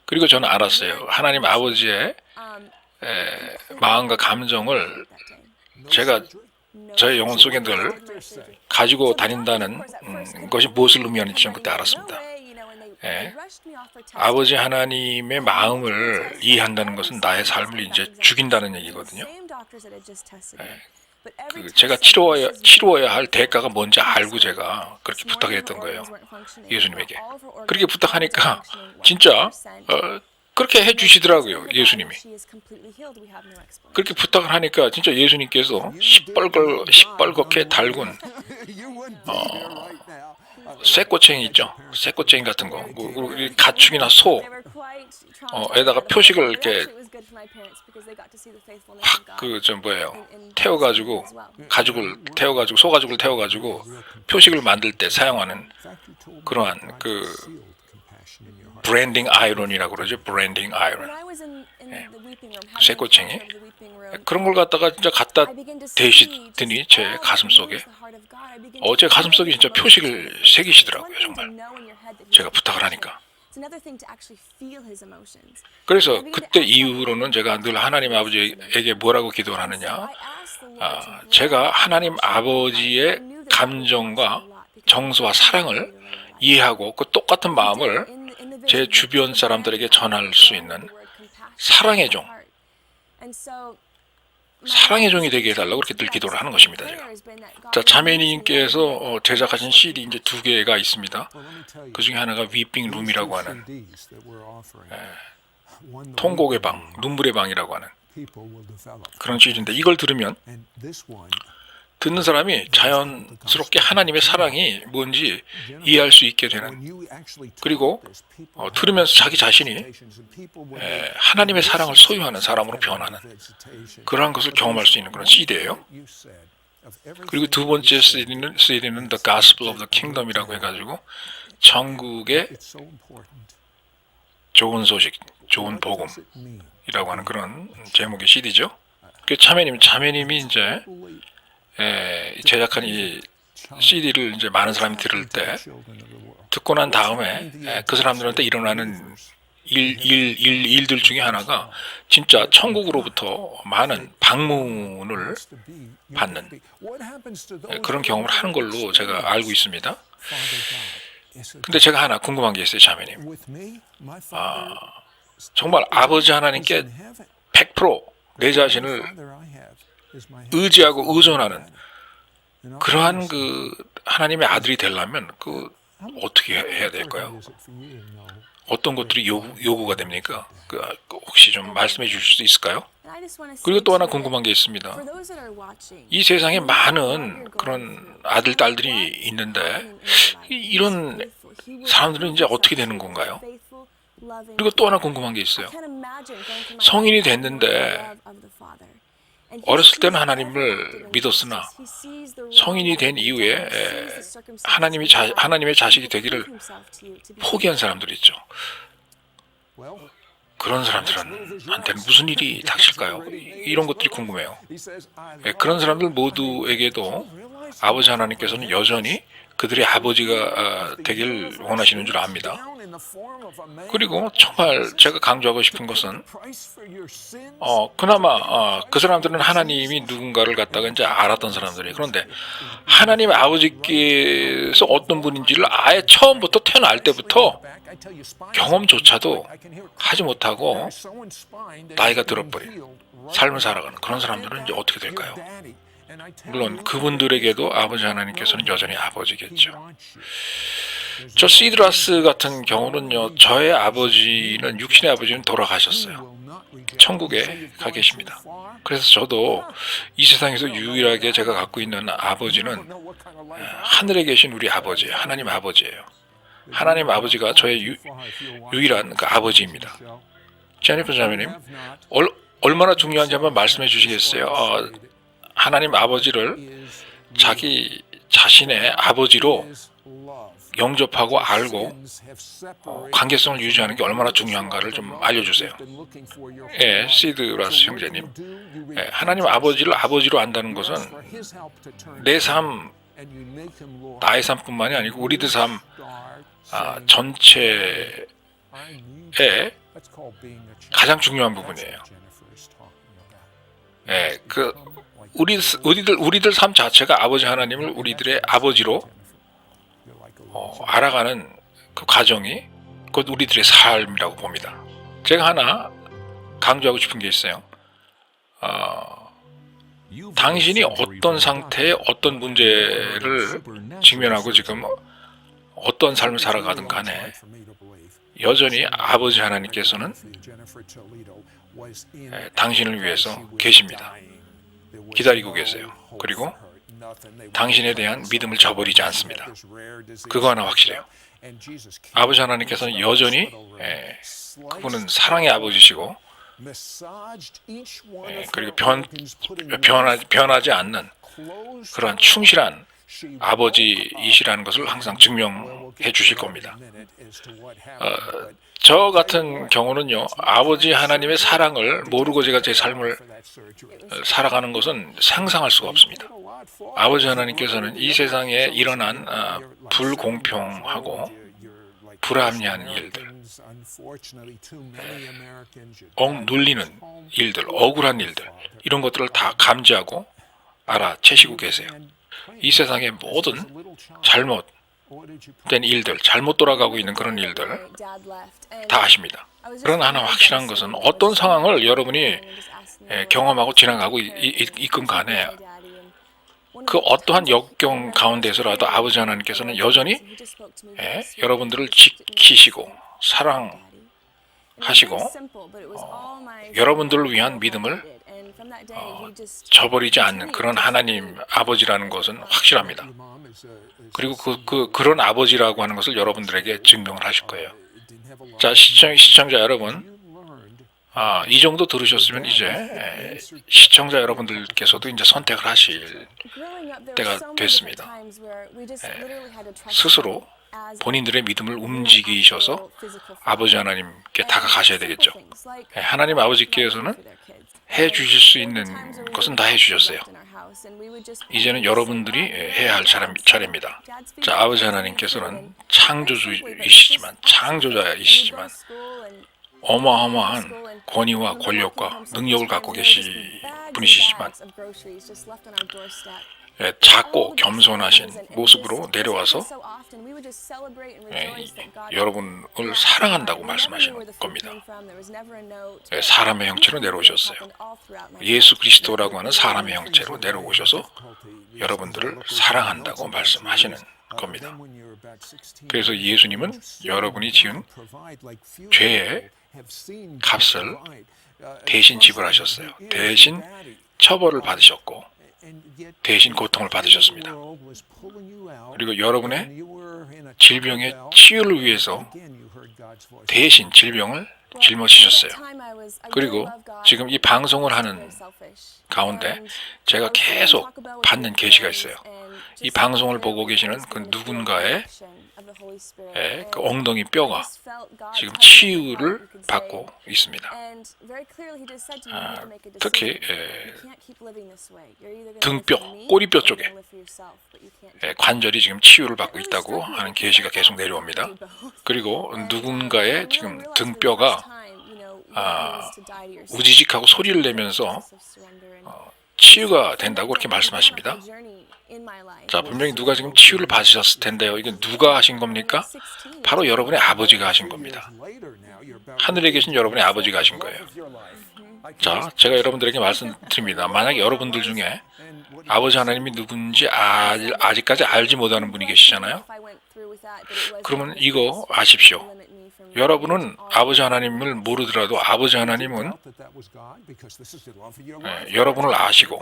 [SPEAKER 1] 그리고 저는 알았어요. 하나님 아버지의 마음과 감정을 제가 저의 영혼 속에 늘 가지고 다닌다는 것이 무엇을 의미하는지 저는 그때 알았습니다. 아버지 하나님의 마음을 이해한다는 것은 나의 삶을 이제 죽인다는 얘기거든요. 제가 치루어야 할 대가가 뭔지 알고 제가 그렇게 부탁을 했던 거예요, 예수님에게. 그렇게 부탁하니까 진짜 그렇게 해주시더라고요, 예수님이. 그렇게 부탁을 하니까 진짜 예수님께서 시뻘겋게 달군 쇠꼬챙이 있죠? 쇠꼬챙이 같은 거, 가축이나 소에다가 표식을 이렇게 태워가지고, 소가죽을 태워가지고 표식을 만들 때 사용하는 그러한 그 브랜딩 아이론이라고 그러죠. 브랜딩 아이론. 쇠꼬챙이. 그런 걸 갖다가 진짜 갖다 대시더니 제 가슴 속에, 제 가슴 속에 진짜 표식을 새기시더라고요, 정말. 제가 부탁을 하니까. 그래서 그때 이후로는 제가 늘 하나님 아버지에게 뭐라고 기도를 하느냐, 제가 하나님 아버지의 감정과 정서와 사랑을 이해하고 그 똑같은 마음을 제 주변 사람들에게 전할 수 있는 사랑의 종이 되게 해달라고 그렇게 늘 기도를 하는 것입니다, 제가. 자, 자매님께서 제작하신 CD 이제 2개가 있습니다. 그 중에 하나가 위핑 룸이라고 하는, 통곡의 방, 눈물의 방이라고 하는 그런 CD인데, 이걸 들으면 듣는 사람이 자연스럽게 하나님의 사랑이 뭔지 이해할 수 있게 되는, 그리고 들으면서 자기 자신이 하나님의 사랑을 소유하는 사람으로 변하는 그러한 것을 경험할 수 있는 그런 CD예요. 그리고 두 번째 CD는 The Gospel of the Kingdom이라고 해가지고 천국의
[SPEAKER 3] It's so important.
[SPEAKER 1] 좋은 소식, 좋은
[SPEAKER 3] What does it mean?
[SPEAKER 1] 복음이라고 하는 그런 제목의 CD죠. 그 자매님이 이제 제작한 이 CD를 이제 많은 사람이 들을 때 듣고 난 다음에 그 사람들한테 일어나는 일들 중에 하나가 진짜 천국으로부터 많은 방문을 받는 그런 경험을 하는 걸로 제가 알고 있습니다. 근데 제가 하나 궁금한 게 있어요, 자매님. 정말 아버지 하나님께 100% 내 자신을 의지하고 의존하는 그러한 그 하나님의 아들이 되려면 그 어떻게 해야 될까요? 어떤 것들이 요구가 됩니까? 그 혹시 좀 말씀해 주실 수 있을까요? 그리고 또 하나 궁금한 게 있습니다. 이 세상에 많은 그런 아들, 딸들이 있는데 이런 사람들은 이제 어떻게 되는 건가요? 그리고 또 하나 궁금한 게 있어요. 성인이 됐는데 어렸을 때는 하나님을 믿었으나 성인이 된 이후에 하나님의 자식이 되기를 포기한 사람들이 있죠. 그런 사람들한테는 무슨 일이 닥칠까요? 이런 것들이 궁금해요. 그런 사람들 모두에게도 아버지 하나님께서는 여전히 그들의 아버지가 되길 원하시는 줄 압니다. 그리고 정말 제가 강조하고 싶은 것은 그나마 그 사람들은 하나님이 누군가를 갖다가 이제 알았던 사람들이에요. 그런데 하나님 아버지께서 어떤 분인지를 아예 처음부터 태어날 때부터 경험조차도 하지 못하고 나이가 들어버린 삶을 살아가는 그런 사람들은 이제 어떻게 될까요? 물론 그분들에게도 아버지 하나님께서는 여전히 아버지겠죠. 저 시드라스 같은 경우는요, 저의 아버지는 육신의 아버지는 돌아가셨어요. 천국에 가 계십니다. 그래서 저도 이 세상에서 유일하게 제가 갖고 있는 아버지는 하늘에 계신 우리 아버지, 하나님 아버지예요. 하나님 아버지가 저의 유일한 그 아버지입니다. 제니퍼 자매님, 얼마나 중요한지 한번 말씀해 주시겠어요? 하나님 아버지를 자기 자신의 아버지로 영접하고 알고 관계성을 유지하는 게 얼마나 중요한가를 좀 알려주세요. 시드라스 형제님, 하나님 아버지를 아버지로 안다는 것은 내 삶, 나의 삶뿐만이 아니고 우리들 삶 전체의 가장 중요한 부분이에요. 우리들 삶 자체가 아버지 하나님을 우리들의 아버지로 알아가는 그 과정이 곧 우리들의 삶이라고 봅니다. 제가 하나 강조하고 싶은 게 있어요. 당신이 어떤 상태에 어떤 문제를 직면하고 지금 어떤 삶을 살아가든 간에 여전히 아버지 하나님께서는 당신을 위해서 계십니다. 기다리고 계세요. 그리고 당신에 대한 믿음을 저버리지 않습니다. 그거 하나 확실해요. 아버지 하나님께서는 여전히 그분은 사랑의 아버지시고 그리고 변하지 않는 그러한 충실한 아버지이시라는 것을 항상 증명해 주실 겁니다. 저 같은 경우는요, 아버지 하나님의 사랑을 모르고 제가 제 삶을 살아가는 것은 상상할 수가 없습니다. 아버지 하나님께서는 이 세상에 일어난 불공평하고 불합리한 일들, 눌리는 일들, 억울한 일들, 이런 것들을 다 감지하고 알아채시고 계세요. 이 세상의 모든 잘못된 일들, 잘못 돌아가고 있는 그런 일들 다 아십니다. 그러나 하나 확실한 것은 어떤 상황을 여러분이 경험하고 지나가고 있건 간에 그 어떠한 역경 가운데서라도 아버지 하나님께서는 여전히 여러분들을 지키시고 사랑하시고 여러분들을 위한 믿음을 저버리지 않는 그런 하나님 아버지라는 것은 확실합니다. 그리고 그런 아버지라고 하는 것을 여러분들에게 증명을 하실 거예요. 자, 시청자 여러분, 이 정도 들으셨으면 이제 시청자 여러분들께서도 이제 선택을 하실 때가 됐습니다. 스스로 본인들의 믿음을 움직이셔서 아버지 하나님께 다가가셔야 되겠죠. 하나님 아버지께서는 해주실 수 있는 것은 다 해주셨어요. 이제는 여러분들이 해야 할 차례입니다. 자, 아버지 하나님께서는 창조자이시지만 어마어마한 권위와 권력과 능력을 갖고 계신 분이시지만 작고 겸손하신 모습으로 내려와서 여러분을 사랑한다고 말씀하시는 겁니다. 사람의 형체로 내려오셨어요. 예수 그리스도라고 하는 사람의 형체로 내려오셔서 여러분들을 사랑한다고 말씀하시는 겁니다. 그래서 예수님은 여러분이 지은 죄의 값을 대신 지불하셨어요. 대신 처벌을 받으셨고 대신 고통을 받으셨습니다. 그리고 여러분의 질병의 치유를 위해서 대신 질병을 짊어지셨어요. 그리고 지금 이 방송을 하는 가운데 제가 계속 받는 계시가 있어요. 이 방송을 보고 계시는 그 누군가의 그 엉덩이 뼈가 지금 치유를 받고 있습니다. 특히 등뼈, 꼬리뼈 쪽에 관절이 지금 치유를 받고 있다고 하는 계시가 계속 내려옵니다. 그리고 누군가의 지금 등뼈가 우지직하고 소리를 내면서 치유가 된다고 그렇게 말씀하십니다. 자, 분명히 누가 지금 치유를 받으셨을 텐데요. 이게 누가 하신 겁니까? 바로 여러분의 아버지가 하신 겁니다. 하늘에 계신 여러분의 아버지가 하신 거예요. 자, 제가 여러분들에게 말씀드립니다. 만약에 여러분들 중에 아버지 하나님이 누군지 아직까지 알지 못하는 분이 계시잖아요. 그러면 이거 아십시오. 여러분은 아버지 하나님을 모르더라도 아버지 하나님은 여러분을 아시고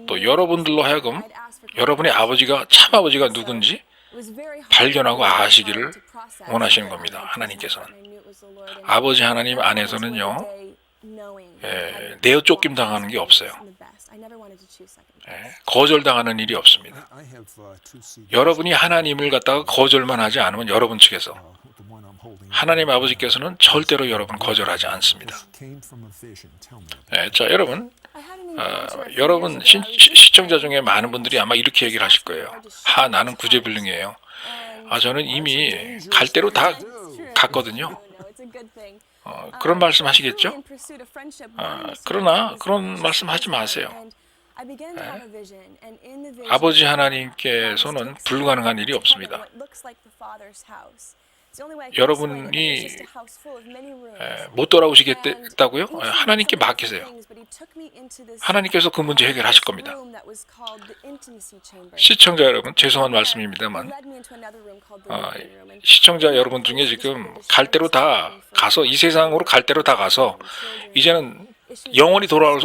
[SPEAKER 1] 또 여러분들로 하여금 여러분의 아버지가 참 아버지가 누군지 발견하고 아시기를 원하시는 겁니다. 하나님께서는 아버지 하나님 안에서는요 내어 쫓김 당하는 게 없어요. 거절당하는 일이 없습니다. 여러분이 하나님을 갖다가 거절만 하지 않으면 여러분 측에서 하나님 아버지께서는 절대로 여러분 거절하지 않습니다. 자, 여러분 시청자 중에 많은 분들이 아마 이렇게 얘기를 하실 거예요. 나는 구제불능이에요. 저는 이미 갈 대로 다 갔거든요. 그런 말씀 하시겠죠? 그러나 그런 말씀 하지 마세요. 아버지 하나님께서는 불가능한 일이 없습니다. 여러분이 못 돌아오시겠다고요? 하나님께 맡기세요. 하나님께서 그 문제 해결하실 겁니다. 시청자 여러분, 죄송한 말씀입니다만 시청자 여러분 중에 지금 갈 대로 다 가서 이 세상으로 갈 대로 다 가서 이제는 영원히 돌아올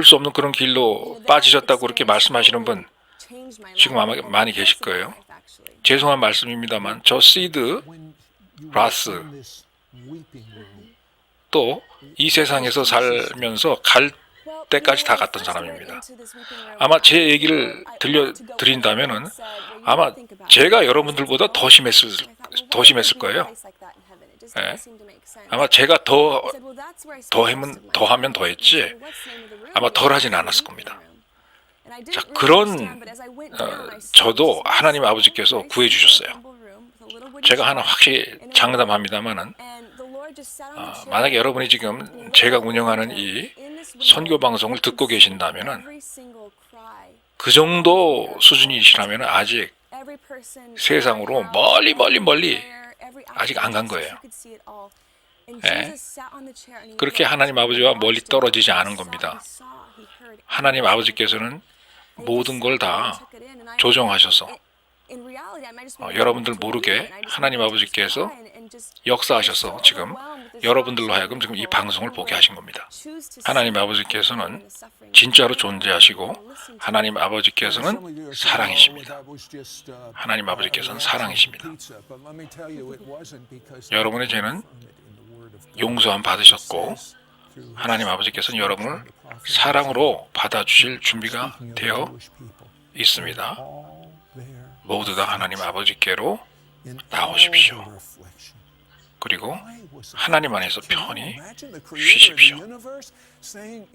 [SPEAKER 1] 수 없는 그런 길로 빠지셨다고 그렇게 말씀하시는 분 지금 아마 많이 계실 거예요. 죄송한 말씀입니다만 저 시드 라스 또 이 세상에서 살면서 갈 때까지 다 갔던 사람입니다. 아마 제 얘기를 들려드린다면은 아마 제가 여러분들보다 더 심했을 거예요. 아마 제가 더하면 더했지 아마 덜하진 않았을 겁니다. 자, 그런 저도 하나님 아버지께서 구해주셨어요. 제가 하나 확실히 장담합니다만은 만약에 여러분이 지금 제가 운영하는 이 선교 방송을 듣고 계신다면은 그 정도 수준이시라면 아직 세상으로 멀리 아직 안 간 거예요. 그렇게 하나님 아버지와 멀리 떨어지지 않은 겁니다. 하나님 아버지께서는 모든 걸 다 조정하셔서 여러분들 모르게 하나님 아버지께서 역사하셔서 지금 여러분들로 하여금 지금 이 방송을 보게 하신 겁니다. 하나님 아버지께서는 진짜로 존재하시고 하나님 아버지께서는 사랑이십니다. 하나님 아버지께서는 사랑이십니다. 여러분의 죄는 용서함 받으셨고 하나님 아버지께서는 여러분을 사랑으로 받아주실 준비가 되어 있습니다. 모두 다 하나님 아버지께로
[SPEAKER 3] in
[SPEAKER 1] 나오십시오.
[SPEAKER 3] all their affliction.
[SPEAKER 1] 그리고
[SPEAKER 3] Why was it?
[SPEAKER 1] 하나님 안에서
[SPEAKER 3] Can you
[SPEAKER 1] 편히
[SPEAKER 3] imagine the creator of the
[SPEAKER 1] 쉬십시오.
[SPEAKER 3] universe saying